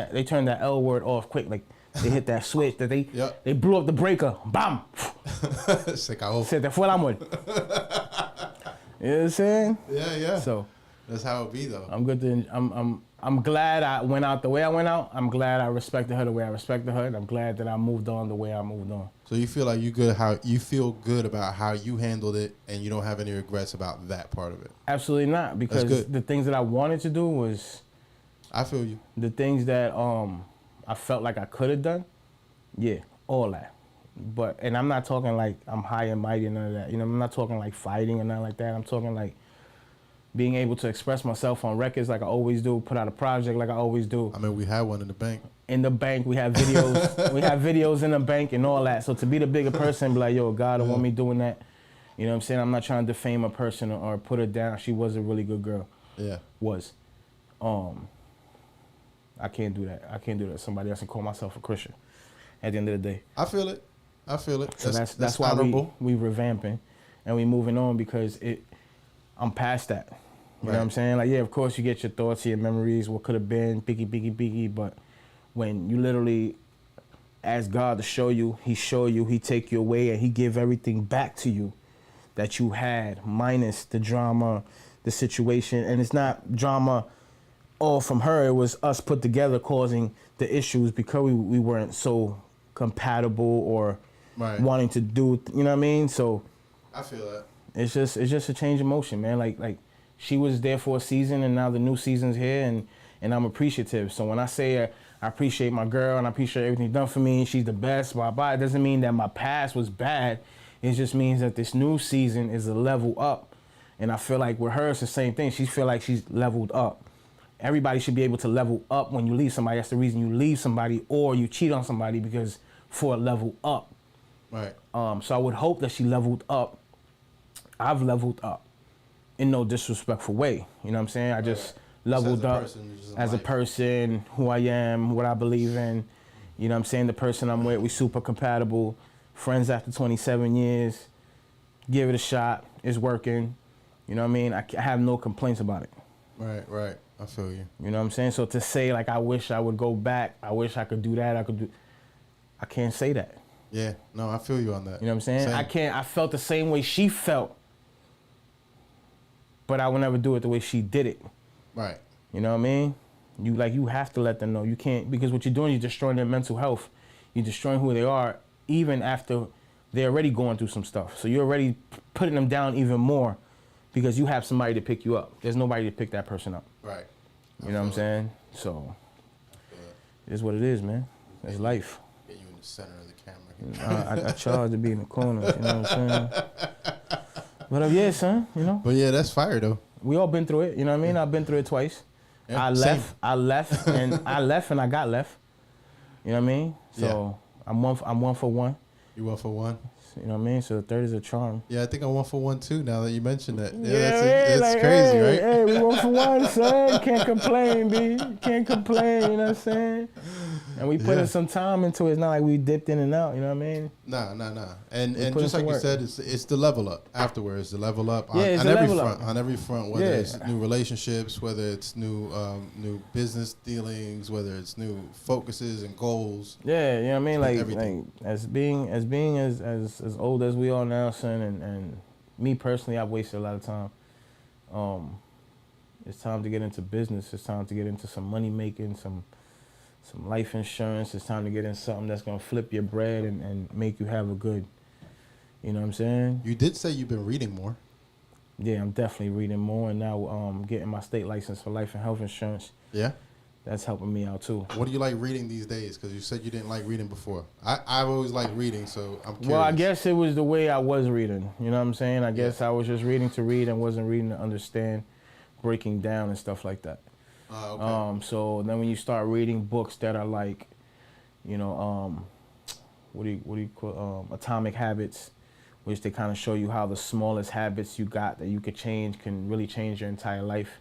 that L word off quick. Like they hit that switch that they Yep. they blew up the breaker. Bam. Se acabó. Se te fue el amor. You know what I'm saying? Yeah. So that's how it be though. I'm good to I'm glad I went out the way I went out. I'm glad I respected her the way I respected her, and I'm glad that I moved on the way I moved on. So you feel like you feel good about how you handled it, and you don't have any regrets about that part of it? Absolutely not, because the things that I wanted to do was, I feel you. The things that I felt like I could have done, yeah, all that. And I'm not talking like I'm high and mighty and none of that. You know, I'm not talking like fighting or nothing like that. I'm talking like being able to express myself on records like I always do, put out a project like I always do. I mean, we had one in the bank. In the bank, we have videos. We have videos in the bank and all that. So to be the bigger person, be like, yo, God don't want me doing that. You know what I'm saying? I'm not trying to defame a person or put her down. She was a really good girl. Yeah. Was. I can't do that. I can't do that. Somebody else can call myself a Christian at the end of the day. I feel it. So that's why we revamping and we moving on, because I'm past that. You know what I'm saying? Like, yeah, of course you get your thoughts, your memories, what could have been, biggie, but when you literally ask God to show you, he take you away, and he give everything back to you that you had, minus the drama, the situation. And it's not drama all from her, it was us put together causing the issues because we weren't so compatible or wanting to do, you know what I mean? So I feel that. It's just a change of motion, man. Like she was there for a season, and now the new season's here, and I'm appreciative. So when I say I appreciate my girl and I appreciate everything done for me, she's the best, blah, blah, it doesn't mean that my past was bad. It just means that this new season is a level up. And I feel like with her, it's the same thing. She feel like she's leveled up. Everybody should be able to level up when you leave somebody. That's the reason you leave somebody or you cheat on somebody, because for a level up. Right. So I would hope that she leveled up. I've leveled up in no disrespectful way. You know what I'm saying? I just leveled up as a person, who I am, what I believe in. You know what I'm saying? The person I'm with, we super compatible. Friends after 27 years. Give it a shot. It's working. You know what I mean? I have no complaints about it. Right. I feel you. You know what I'm saying? So to say, like, I wish I would go back, I wish I could do that, I can't say that. Yeah, no, I feel you on that. You know what I'm saying? Same. I felt the same way she felt, but I would never do it the way she did it. Right. You know what I mean? You have to let them know. You can't, because what you're doing, you're destroying their mental health. You're destroying who they are, even after they're already going through some stuff. So you're already putting them down even more, because you have somebody to pick you up. There's nobody to pick that person up. Right. You know what I'm saying? So it is what it is, man. It's life. Get you in the center of the camera. I charge to be in the corner. You know what I'm saying? But yeah, son. You know. But yeah, that's fire though. We all been through it. You know what I mean? I've been through it twice. Yeah, I left, and I got left. You know what I mean? So I'm one for one. You 1 for 1. You know what I mean? So the third is a charm. Yeah, I think I'm 1 for 1 too. Now that you mentioned that, that's like, crazy, hey, right? Hey, we 1 for 1, son. Can't complain, B. Can't complain. You know what I'm saying? And we put in some time into it. It's not like we dipped in and out, you know what I mean? Nah. And just like you said, it's the level up afterwards. The level up on every front, whether it's new relationships, whether it's new business dealings, whether it's new focuses and goals. Yeah, you know what I mean? Like as being as old as we are now, son, and me personally, I've wasted a lot of time. It's time to get into business. It's time to get into some money making, some life insurance. It's time to get in something that's gonna flip your bread and make you have a good, you know what I'm saying? You did say you've been reading more. Yeah, I'm definitely reading more, and now getting my state license for life and health insurance. Yeah, that's helping me out too. What do you like reading these days? Because you said you didn't like reading before. I've always liked reading, so I'm curious. Well, I guess it was the way I was reading. You know what I'm saying? I guess I was just reading to read and wasn't reading to understand, breaking down and stuff like that. Okay. So then when you start reading books that are like, you know, what do you call Atomic Habits, which they kind of show you how the smallest habits you got that you could change can really change your entire life.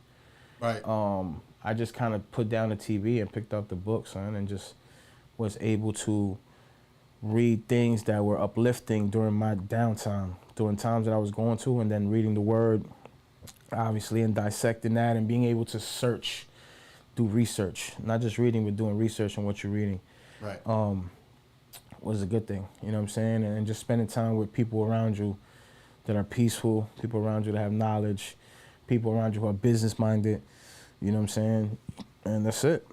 Right. I just kind of put down the TV and picked up the book, son, and just was able to read things that were uplifting during my downtime, during times that I was going to, and then reading the Word, obviously, and dissecting that and being able to search, do research, not just reading, but doing research on what you're reading. Right. Was a good thing, you know what I'm saying? And just spending time with people around you that are peaceful, people around you that have knowledge, people around you who are business-minded, you know what I'm saying? And that's it.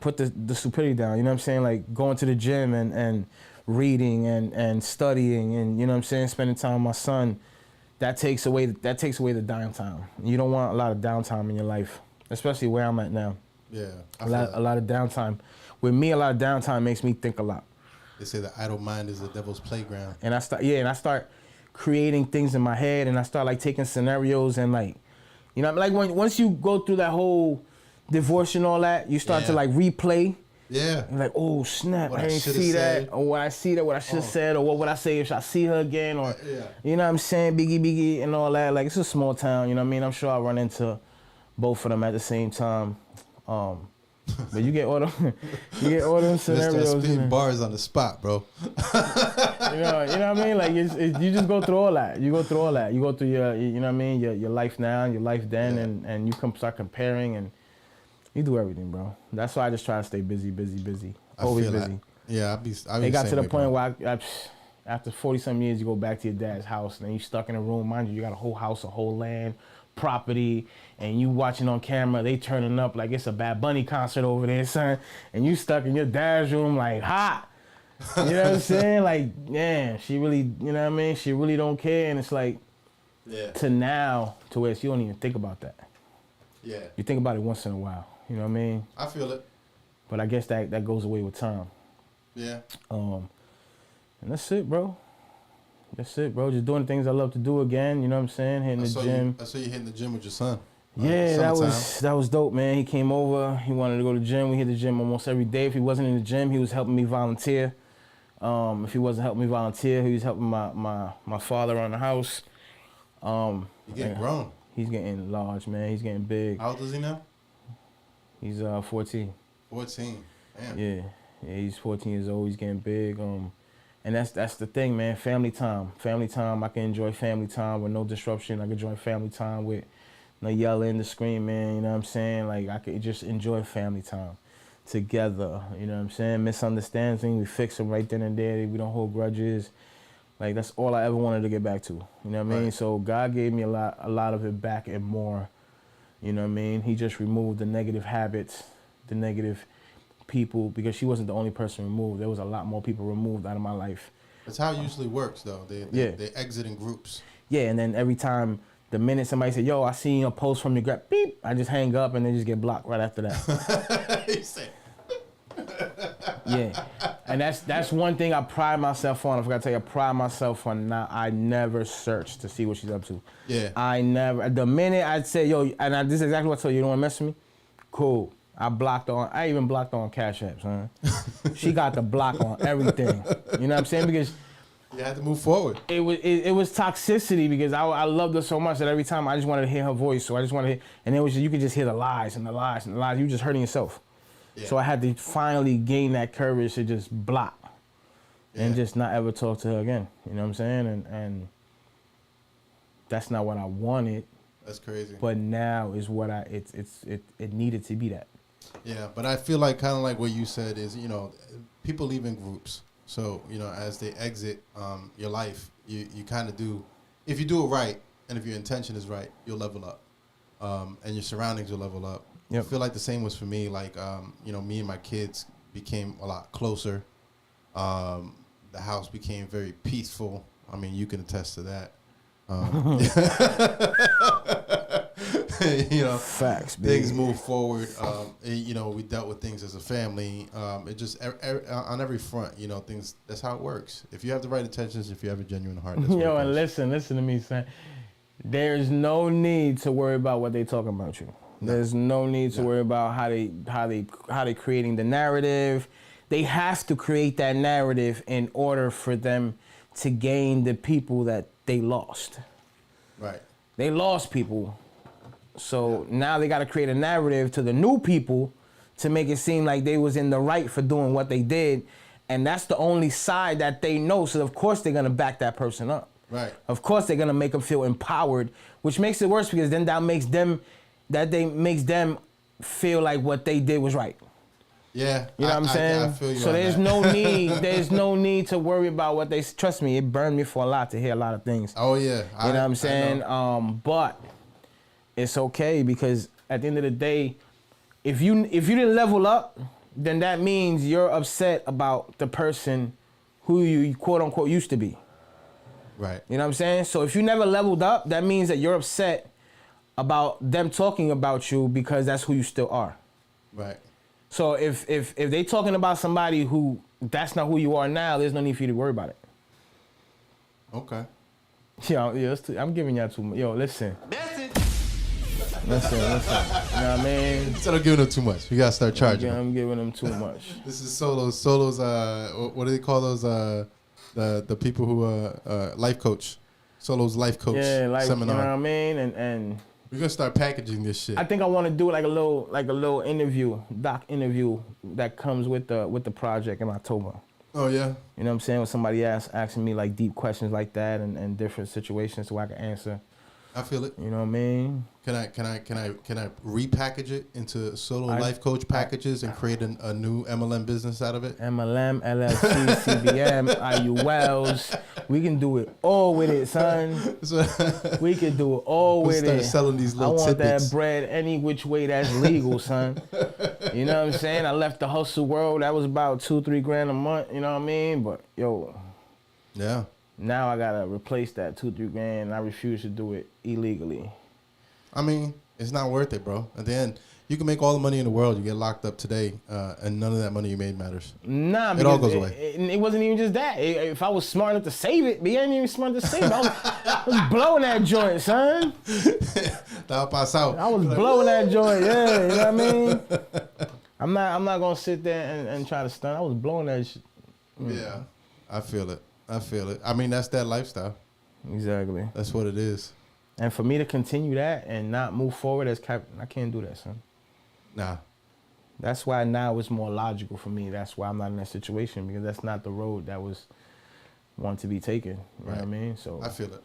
Put the stupidity down, you know what I'm saying? Like going to the gym and reading and studying and, you know what I'm saying, spending time with my son, that takes away the downtime. You don't want a lot of downtime in your life, especially where I'm at now. Yeah. A lot of downtime. With me, a lot of downtime makes me think a lot. They say the idle mind is the devil's playground. And I start creating things in my head, and I start like taking scenarios and like, you know, like once you go through that whole divorce and all that, you start to like replay. Yeah. And like, oh snap, I didn't see that, or what I see that, what I should have said, or what would I say if I see her again, or you know what I'm saying, Biggie and all that. Like it's a small town, you know what I mean? I'm sure I'll run into both of them at the same time. But you get all them scenarios. Mr. Spitting bars on the spot, bro. you know what I mean? Like you just go through all that. You go through all that. You go through your, you know what I mean, your life now, and your life then, and you start comparing, and you do everything, bro. That's why I just try to stay busy. Always busy. Yeah, I It got to the point where I after 40-some years, you go back to your dad's house, and then you stuck in a room. Mind you got a whole house, a whole land, property, and you watching on camera, they turning up like it's a Bad Bunny concert over there, son, and you stuck in your dad's room like hot. You know what I'm saying? Like, yeah, she really, you know what I mean? She really don't care, and it's like, to now, to where you don't even think about that. Yeah. You think about it once in a while, you know what I mean? I feel it. But I guess that goes away with time. Yeah. And that's it, bro. That's it, bro. Just doing things I love to do again. You know what I'm saying? Hitting the gym. I saw you hitting the gym with your son. Yeah, that was dope, man. He came over. He wanted to go to the gym. We hit the gym almost every day. If he wasn't in the gym, he was helping me volunteer. If he wasn't helping me volunteer, he was helping my father around the house. He's getting grown. He's getting large, man. He's getting big. How old is he now? He's 14. 14. Damn. Yeah, he's 14 years old. He's getting big. And that's the thing, man. Family time. Family time. I can enjoy family time with no disruption. I can enjoy family time with no yelling, the screaming. You know what I'm saying? Like I could just enjoy family time together. You know what I'm saying? Misunderstanding, we fix them right then and there. We don't hold grudges. Like that's all I ever wanted to get back to. You know what I mean? So God gave me a lot of it back and more. You know what I mean? He just removed the negative habits, the negative people, because she wasn't the only person removed. There was a lot more people removed out of my life. That's how it usually works, though. They exit in groups. Yeah, and then every time, the minute somebody said, yo, I seen a post from your grab, beep, I just hang up and then just get blocked right after that. Yeah, and that's one thing I pride myself on. I forgot to tell you, I pride myself on I never search to see what she's up to. Yeah. I never, the minute I'd say, yo, this is exactly what I told you, you don't want to mess with me? Cool. I even blocked her on catchup, son. She got the block on everything. You know what I'm saying? Because you had to move forward. It was toxicity because I loved her so much that every time I just wanted to hear her voice. So I just wanted to hear, and it was you could just hear the lies and the lies and the lies. You were just hurting yourself. So I had to finally gain that courage to just block and just not ever talk to her again. You know what I'm saying? And that's not what I wanted. That's crazy. But now is what it needed to be that. Yeah, but I feel like kind of like what you said is, you know, people leave in groups. So, you know, as they exit your life, you kind of do, if you do it right and if your intention is right, you'll level up. And your surroundings will level up. Yep. I feel like the same was for me. Like, you know, me and my kids became a lot closer. The house became very peaceful. I mean, you can attest to that. You know, facts, baby. Things move forward. You know, we dealt with things as a family. It just on every front, you know, things. That's how it works. If you have the right intentions, if you have a genuine heart. That's Yo, and listen to me, son. There's no need to worry about what they talking about you. There's no need to worry about how they creating the narrative. They have to create that narrative in order for them to gain the people that they lost. Right. They lost people. So now they got to create a narrative to the new people to make it seem like they was in the right for doing what they did. And that's the only side that they know. So of course they're going to back that person up. Right. Of course they're going to make them feel empowered, which makes it worse because then that makes them feel like what they did was right. Yeah. You know what I'm saying? I feel you so on there's that. there's no need to worry about what they, trust me, it burned me for a lot to hear a lot of things. Oh yeah. You know what I'm saying? But it's okay because at the end of the day, if you didn't level up, then that means you're upset about the person who you quote unquote used to be. Right. You know what I'm saying? So if you never leveled up, that means that you're upset about them talking about you because that's who you still are. Right. So if they talking about somebody who that's not who you are now, there's no need for you to worry about it. Okay. Yo, I'm giving y'all too much. Yo, listen. Listen. You know what I mean? Instead of giving them too much, we gotta start charging. I'm giving them too much. This is Solo's. What do they call those? The people who life coach. Solo's life coach seminar. You know what I mean? And we're gonna start packaging this shit. I think I want to do like a little interview, doc interview that comes with the project in October. Oh yeah. You know what I'm saying? When somebody asking me like deep questions like that and different situations so I can answer. I feel it. You know what I mean? Can I repackage it into Solo life coach packages and create a new MLM business out of it? MLM, LLC, CBM, IULs. We can do it all with it, son. We can do it all with start it. Selling these little I want tidbits. that bread any which way that's legal, son. You know what I'm saying? I left the hustle world. That was about $2-3 grand a month. You know what I mean? But yo, yeah. Now I gotta replace that $2-3 grand, and I refuse to do it illegally. I mean, it's not worth it, bro. At the end, you can make all the money in the world. You get locked up today, and none of that money you made matters. Nah, it all goes away. It wasn't even just that. If I was smart enough to save it, but I ain't even smart enough to save it. I was blowing that joint, son. I was blowing that joint. Yeah, you know what I mean. I'm not gonna sit there and try to stunt. I was blowing that shit. Yeah, I feel it. I mean, that's that lifestyle. Exactly. That's what it is. And for me to continue that and not move forward I can't do that, son. Nah. That's why now it's more logical for me. That's why I'm not in that situation because that's not the road that was want to be taken. You know what I mean? So I feel it.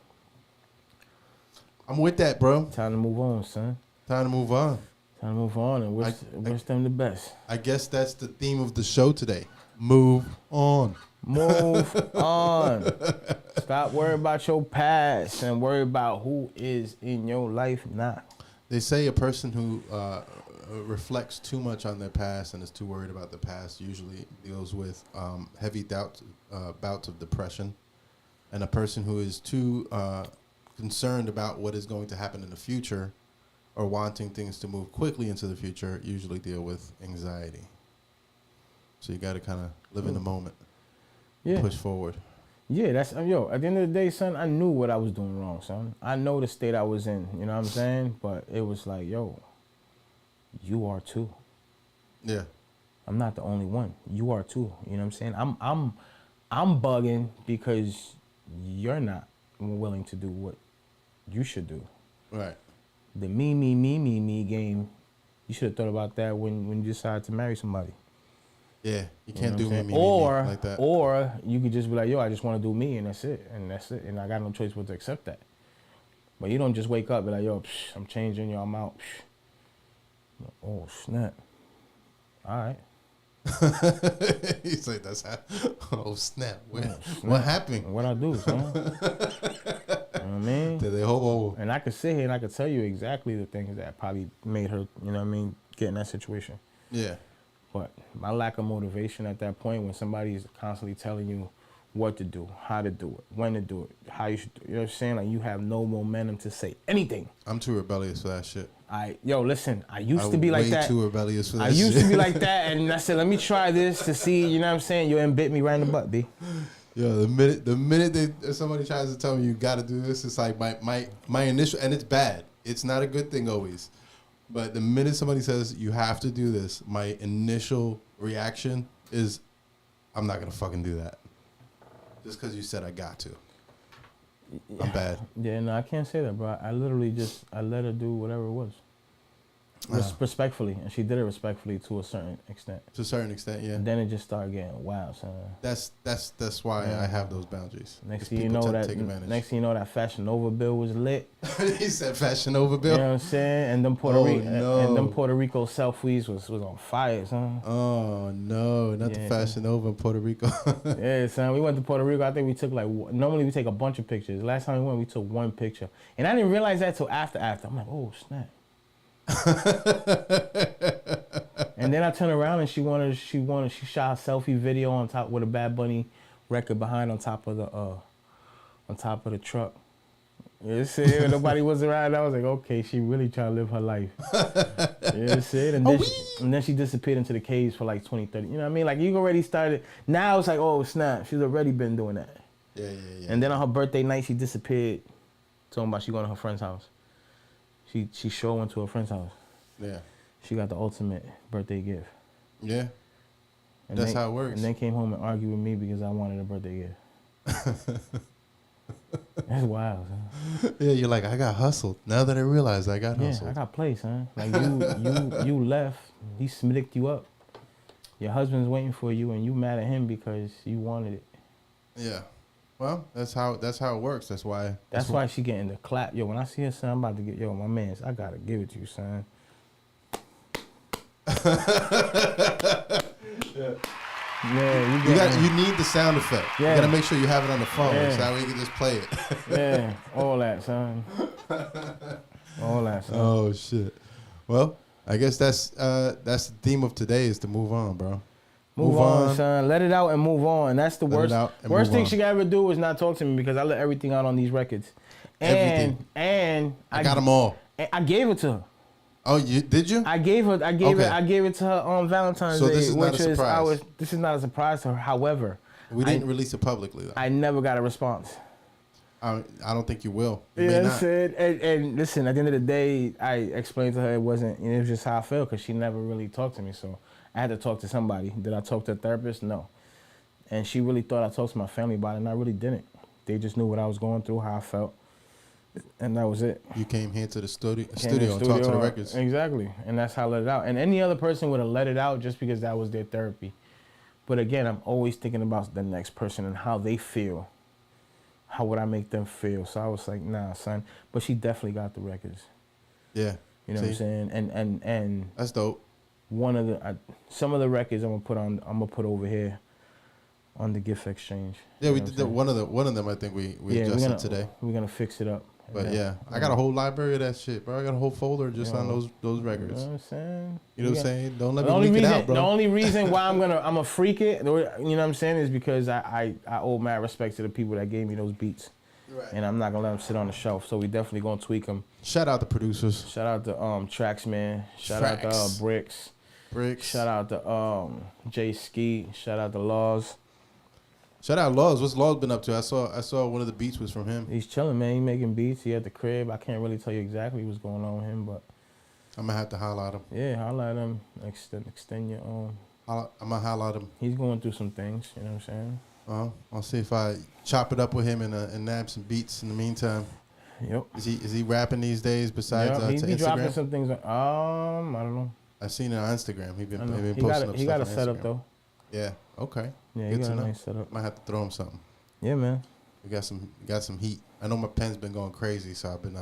I'm with that, bro. Time to move on, son. Time to move on. Time to move on and wish them the best. I guess that's the theme of the show today. Move on. Move on. Stop worrying about your past and worry about who is in your life now. They say a person who reflects too much on their past and is too worried about the past usually deals with heavy bouts of depression. And a person who is too concerned about what is going to happen in the future or wanting things to move quickly into the future usually deal with anxiety. So you got to kind of live in the moment. Yeah. Push forward. Yeah, that's at the end of the day, son, I knew what I was doing wrong, son. I know the state I was in, you know what I'm saying? But it was like, yo, you are too. Yeah. I'm not the only one. You are too. You know what I'm saying? I'm bugging because you're not willing to do what you should do. Right. The me game You should have thought about that when you decided to marry somebody. Yeah, you can't do me or like that. Or you could just be like, yo, I just want to do me, and that's it, and I got no choice but to accept that. But you don't just wake up and be like, yo, I'm changing, yo, I'm out. Oh snap! All right. He's like, that's how. Oh snap! What happened? What I do, son? You know what I mean? Did they hobo? And I could sit here and I could tell you exactly the things that probably made her, you know what I mean, get in that situation. Yeah. But my lack of motivation at that point, when somebody is constantly telling you what to do, how to do it, when to do it, how you should do it, you know what I'm saying? Like, you have no momentum to say anything. I'm too rebellious for that shit. Listen, I used to be like that. Way too rebellious for that I used to be like that, and I said, let me try this to see, you know what I'm saying? You and bit me right in the butt, B. Yo, the minute somebody tries to tell me you got to do this, it's like my initial, and it's bad. It's not a good thing always. But the minute somebody says you have to do this, my initial reaction is, I'm not going to fucking do that. Just because you said I got to. I'm bad. Yeah, no, I can't say that, bro. I literally I let her do whatever it was. Respectfully, and she did it respectfully to a certain extent. To a certain extent, yeah. And then it just started getting wild, son. That's why I have those boundaries. Next thing you know that Fashion Nova bill was lit. He said Fashion Nova bill. You know what I'm saying? And them Puerto Rico selfies was on fire, son. Oh no, not the Fashion Nova in Puerto Rico. Yeah, son. We went to Puerto Rico. I think we took normally we take a bunch of pictures. Last time we went, we took one picture, and I didn't realize that till after. I'm like, oh snap. And then I turned around and she shot a selfie video on top with a Bad Bunny record behind on top of the truck. You see, when nobody was around, I was like, okay, she really trying to live her life. You see, and then she disappeared into the caves for like 20, 30. You know what I mean? Like, you already started. Now it's like, oh snap, she's already been doing that. Yeah. And then on her birthday night, she disappeared. Talking about she going to her friend's house. She sure went to her friend's house. Yeah. She got the ultimate birthday gift. Yeah. And that's how it works. And then came home and argued with me because I wanted a birthday gift. That's wild, son. Yeah, you're like, I got hustled. Now that I realize I got hustled. Yeah, I got played, son. Like, you left. He smicked you up. Your husband's waiting for you, and you mad at him because you wanted it. Yeah. Well, that's how it works. That's why she getting the clap. Yo, when I see her, son, I'm about to get, yo, my mans, I gotta give it to you, son. Yeah, you need the sound effect. Yeah. You gotta make sure you have it on the phone, so that way you can just play it. Yeah, all that, son. All that, son. Oh shit. Well, I guess that's the theme of today is to move on, bro. Move on, son. Let it out and move on. That's the worst thing she could ever do is not talk to me because I let everything out on these records. Everything. And I got them all. I gave it to her. Oh, did you? I gave it to her on Valentine's Day. So this is not a surprise. This is not a surprise to her. However, we didn't release it publicly though. I never got a response. I don't think you will. You may not. And listen, at the end of the day, I explained to her it was just how I felt because she never really talked to me. So I had to talk to somebody. Did I talk to a therapist? No. And she really thought I talked to my family about it, and I really didn't. They just knew what I was going through, how I felt, and that was it. You came here to the studio and talked to the records. Exactly, and that's how I let it out. And any other person would have let it out just because that was their therapy. But again, I'm always thinking about the next person and how they feel. How would I make them feel? So I was like, nah, son. But she definitely got the records. Yeah. You know what I'm saying? And that's dope. Some of the records I'm gonna put over here on the gift exchange. Yeah, we did one of them. I think we adjusted today. We're gonna fix it up. But yeah, I got a whole library of that shit, bro. I got a whole folder just on those records. You know what I'm saying? You know what I'm saying? Don't let me leak it out, bro. The only reason why I'm a freak it, you know what I'm saying, is because I owe mad respect to the people that gave me those beats. Right. And I'm not gonna let them sit on the shelf. So we definitely gonna tweak them. Shout out the producers. Shout out to Trax Man. Shout out to Bricks. Shout out to Jay Ski. Shout out to Laws. Shout out Laws. What's Laws been up to? I saw one of the beats was from him. He's chilling, man. He making beats. He at the crib. I can't really tell you exactly what's going on with him, but I'm gonna have to holler at him. Yeah, holler at him. Extend your own. I'm gonna holler at him. He's going through some things. You know what I'm saying? I'll see if I chop it up with him and nab some beats in the meantime. Yep. Is he rapping these days besides Yep. He to be dropping Instagram? some things. I don't know. I've seen it on Instagram. He I been know. posting up stuff He got a on setup Instagram. though. Yeah. Okay. Yeah, he Good got to a know. nice setup. Might have to throw him something. Yeah, man. We got some heat. I know my pen's been going crazy, so I've been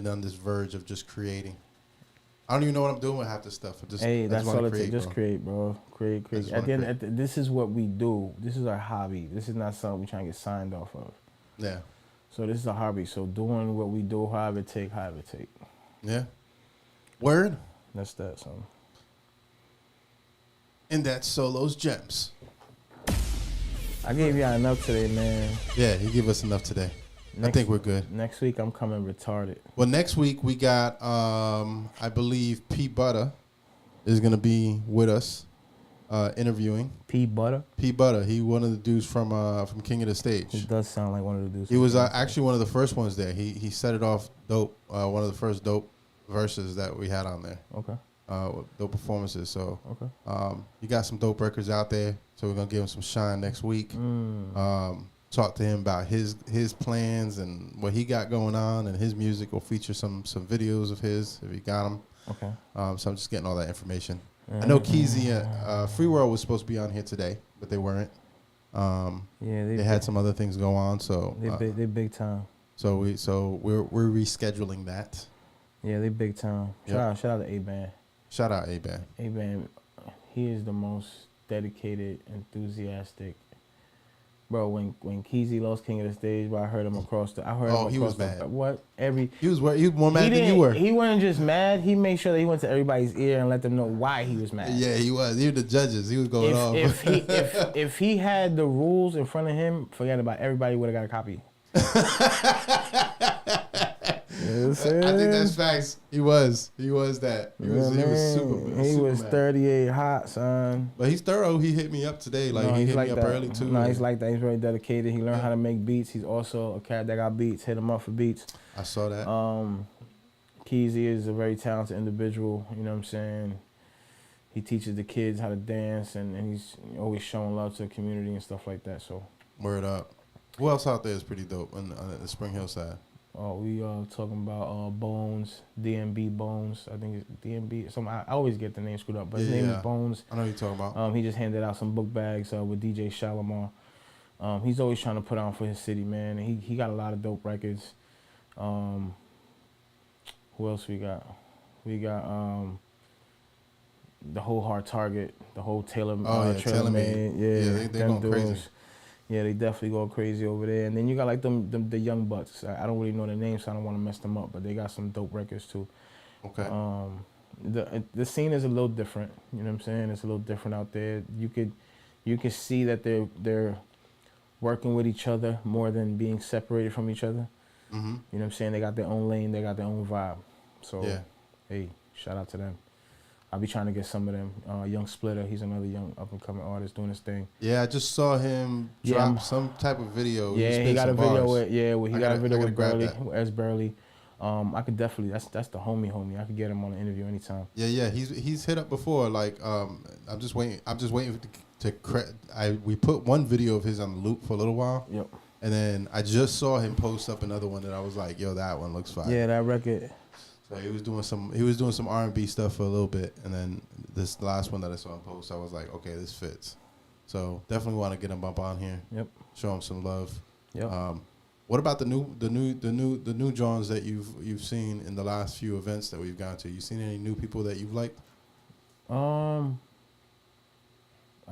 on this verge of just creating. I don't even know what I'm doing with half this stuff. That's all it takes. Just bro. create, bro. Create. At the end, this is what we do. This is our hobby. This is not something we trying to get signed off of. Yeah. So this is a hobby. So doing what we do, however it take. Yeah. Word. That's that. So. And that's Solo's Gems. I gave y'all enough today, man. Yeah, he gave us enough today. I think we're good. Next week I'm coming retarded. Well, next week we got, I believe P Butter is gonna be with us, interviewing. P Butter. P Butter, he one of the dudes from King of the Stage. It does sound like one of the dudes. He was actually one of the first ones there. He set it off dope. One of the first dope verses that we had on there. Okay. Dope performances. So Okay. you got some dope records out there. So we're gonna give him some shine next week. Talk to him about his plans and what he got going on, and his music will feature some videos of his if he got them. Okay. So I'm just getting all that information. I know Keezy and Free World was supposed to be on here today, but they weren't. They had some other things go on, so they big time. So we're rescheduling that. Yeah, they big time. Shout out to A-Band. Shout out A-Band. A-Band, he is the most dedicated, enthusiastic. Bro, when Keezy lost King of the Stage, bro, I heard him across the. He was mad. He was more mad than you were. He wasn't just mad. He made sure that he went to everybody's ear and let them know why he was mad. Yeah, he was. He was the judges. He was going off. If he had the rules in front of him, forget about it. Everybody would have got a copy. I think that's facts. He was that. He was super. He was mad. 38 hot, son. But he's thorough. He hit me up today. Like he hit me up early too. No, he's like that. He's very dedicated. He learned how to make beats. He's also a cat that got beats. Hit him up for beats. I saw that. Keezy is a very talented individual. You know what I'm saying? He teaches the kids how to dance, and he's always showing love to the community and stuff like that. So. Word up. Who else out there is pretty dope on the Spring Hill side? We talking about Bones, DMB Bones. I think it's DMB. I always get the name screwed up, but his name is Bones. I know what you're talking about. He just handed out some book bags with DJ Shalimar. He's always trying to put on for his city, man. He got a lot of dope records. Who else we got? We got the whole Hard Target, the whole Taylor Made. Yeah, they going crazy. Yeah, they definitely go crazy over there. And then you got like the Young Bucks. I don't really know their names, so I don't want to mess them up. But they got some dope records too. Okay. The scene is a little different. You know what I'm saying? It's a little different out there. You could see that they're working with each other more than being separated from each other. Mm-hmm. You know what I'm saying? They got their own lane. They got their own vibe. So hey, shout out to them. I'll be trying to get some of them. Young Splitter, he's another young up-and-coming artist doing his thing. Yeah, I just saw him drop some type of video. Yeah, he got a video with Burley, that. with S. Burley. I could definitely, that's the homie. I could get him on an interview anytime. Yeah, he's hit up before. Like, I'm just waiting we put one video of his on the loop for a little while. Yep. And then I just saw him post up another one that I was like, yo, that one looks fire. Yeah, that record. So he was doing some R&B stuff for a little bit, and then this last one that I saw him post, I was like, okay, this fits. So definitely want to get him up on here. Yep. Show him some love. Yep. What about the new Johns that you've seen in the last few events that we've gone to? You seen any new people that you've liked? I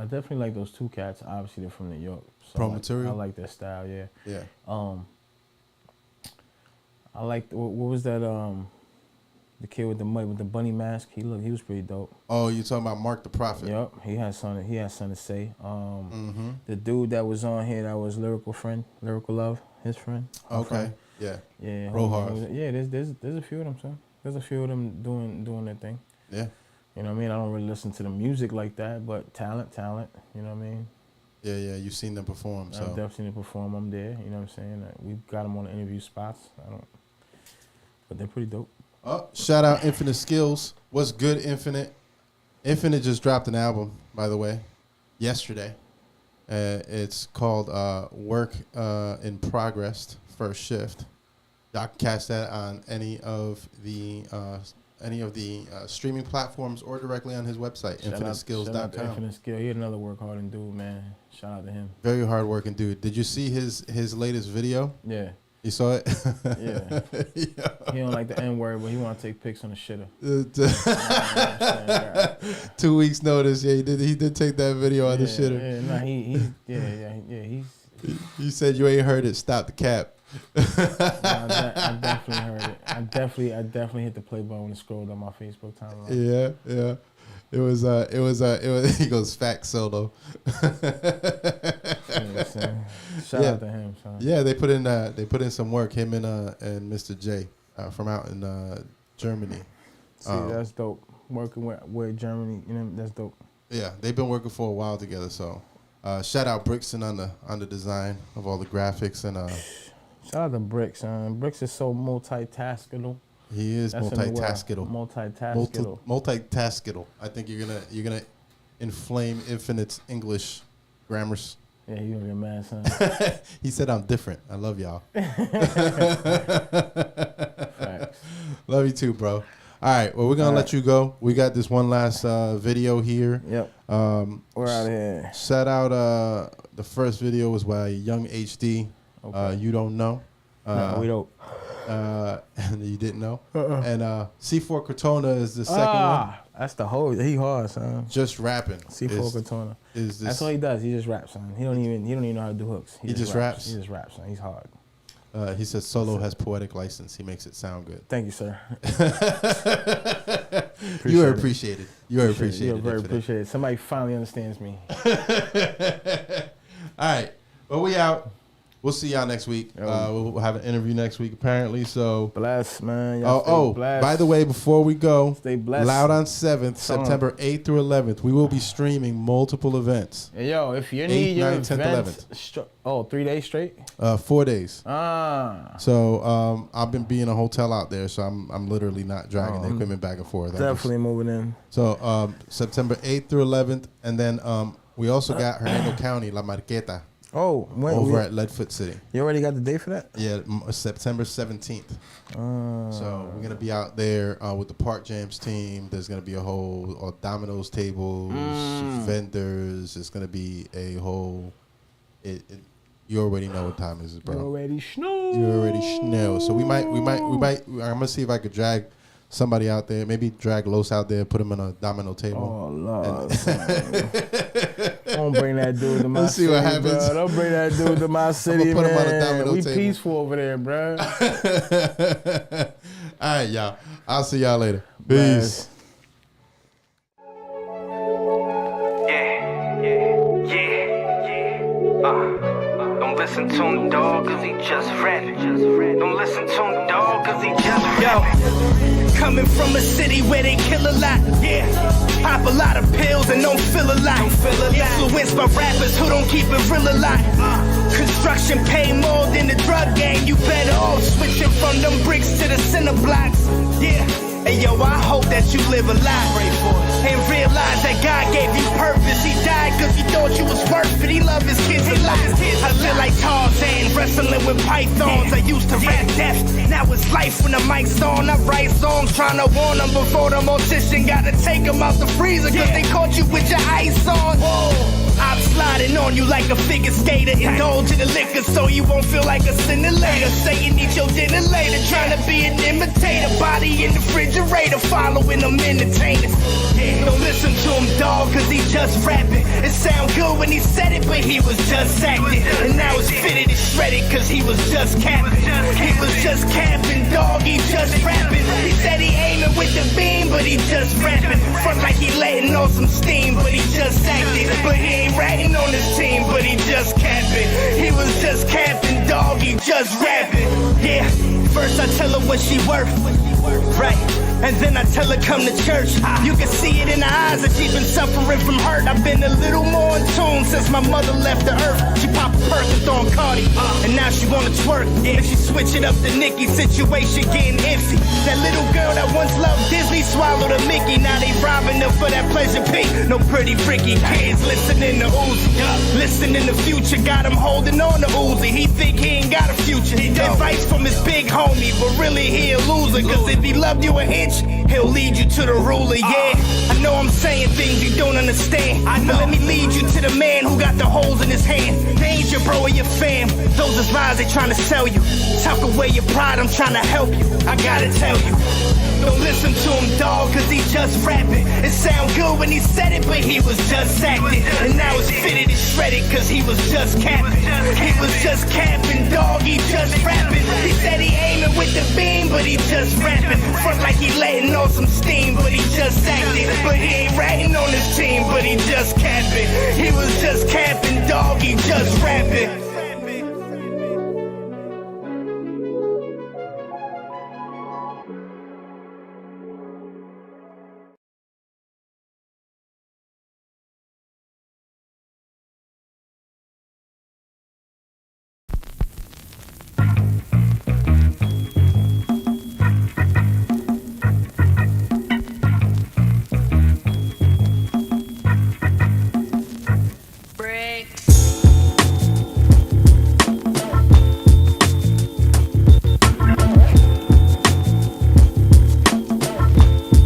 definitely like those two cats. Obviously, they're from New York. So Pro Material? I like their style. Yeah. Yeah. I like what was that? The kid with the bunny mask. He was pretty dope. Oh, you talking about Mark the Prophet? Yep, he had something to say. Mm-hmm. The dude that was on here that was Lyrical Love, his friend. Okay. Friend. Yeah. Roharth. Yeah, there's a few of them, son. There's a few of them doing their thing. Yeah. You know what I mean? I don't really listen to the music like that, but talent. You know what I mean? Yeah. You've seen them perform. So. I've definitely seen them perform. I'm there. You know what I'm saying? We've got them on the interview spots. But they're pretty dope. Oh, shout out Infinite Skills. What's good, Infinite? Infinite just dropped an album, by the way, yesterday. It's called Work in Progress first shift. Y'all can catch that on any of the streaming platforms or directly on his website, infiniteskills.com. Shout out to Infinite Skill. He's another work hard dude, man. Shout out to him. Very hard working dude. Did you see his latest video? Yeah. You saw it? Yeah. He don't like the N-word, but he want to take pics on the shitter. 2 weeks notice. Yeah, he did take that video on the shitter. You said you ain't heard it. Stop the cap. I definitely heard it. I definitely hit the play button when it scrolled on my Facebook timeline. Yeah. It was he goes fact solo. Shout out to him, son. Yeah, they put in some work, him and Mr. J from out in Germany. See, that's dope. Working with Germany, that's dope. Yeah, they've been working for a while together, so shout out Brixton on the design of all the graphics and shout out to Brix, Brix is so multitaskable. He is multitaskable. Multitaskable. I think you're gonna inflame Infinite's English grammars. Yeah, you gonna get mad, son. He said I'm different. I love y'all. Facts. Love you too, bro. All right, well, we're gonna let you go. We got this one last video here. Yep. We're out of here. Shout out. The first video was by Young HD. Okay. You don't know. No, we don't. And you didn't know. And C4 Cortona is the second one. That's the whole. He hard, son. Just rapping. C4 Cortona. That's all he does. He just raps, son. He don't even know how to do hooks. He just raps. He just raps, son. He's hard. He says Solo has poetic license. He makes it sound good. Thank you, sir. You are appreciated. You are appreciated. You are very appreciated. Somebody finally understands me. All right. Well, we out. We'll see y'all next week. We'll have an interview next week, apparently. So bless, man. Bless. By the way, before we go, stay blessed. Loud on 7th, September 8th through 11th, we will be streaming multiple events. Hey, yo, if you need your 10th, 11th. 3 days straight? 4 days. So I've been being a hotel out there, so I'm literally not dragging the equipment back and forth. Definitely moving in. So September 8th through 11th, and then we also got Hernando County, La Marqueta. Over at Leadfoot City. You already got the date for that? Yeah, September 17th. So we're gonna be out there with the Park Jams team. There's gonna be a whole dominoes tables, vendors. It's gonna be a whole. You already know what time it is, bro. You already know. So we might. I'm gonna see if I could drag somebody out there. Maybe drag Los out there, put him on a domino table. Oh Lord. Don't bring that dude to my Let's city, see what happens. Bro. Don't bring that dude to my city, put man. him on a domino we table. Peaceful over there, bro. All right, y'all. I'll see y'all later. Peace. Don't listen to him, dog, cause he just rapping. Don't listen to him, dog, cause he just rapping. Coming from a city where they kill a lot, pop a lot of pills and don't feel a lot. Influenced by rappers who don't keep it real a lot. Construction pay more than the drug game. You better off switching from them bricks to the cinder blocks. Hey yo, I hope that you live a life and realize that God gave you purpose. He died cause he thought you was worth it. He loved his kids alive. I feel like Tarzan wrestling with pythons. I used to rap death, now it's life when the mic's on. I write songs trying to warn them before the mortician gotta take them out the freezer cause they caught you with your ice on. I'm sliding on you like a figure skater. Indulge in the liquor so you won't feel like a sinner later. Saying eat your dinner later. Trying to be an imitator. Body in the refrigerator. Following them entertainers. Don't listen to him, dog, cause he just rapping. It sound good when he said it, but he was just acting. And now it's fitted and shredded cause he was just capping. He was just capping, dog, he just rapping. He said he aiming with the beam, but he just rapping. Front like he letting off some steam, but he just acting. But he ain't ratting on his team, but he just capping. He was just capping, dog, he just rapping. First I tell her what she worth, right? And then I tell her come to church. You can see it in her eyes that she's been suffering from hurt. I've been a little more in tune since my mother left the earth. She pop a perk and throw on Cardi. And now she wanna twerk. Yeah, she switching up the Nicki situation, getting iffy. That little girl that once loved Disney swallowed a Mickey. Now they robbing her for that pleasure pink. No pretty freaky kids listening to Uzi. Listening to Future, got him holding on to Uzi. He think he ain't got a future. Advice from his big homie, but really he a loser. Cause if he loved you an inch, he'll lead you to the ruler, yeah. I know I'm saying things you don't understand. But let me lead you to the man who got the holes in his hand. They ain't your bro or your fam. Those is lies they trying to sell you. Tuck away your pride, I'm trying to help you. I gotta tell you. Don't listen to him, dog, cause he just rapping. It sound good when he said it, but he was just acting. And now it's fitted and shredded, cause he was just capping. He was just capping, dog, he just rapping. He said he aiming with the beam, but he just rapping. Front like he letting off some steam, but he just acting. But he ain't ratting on his team, but he just capping. He was just capping, dog, he just rapping.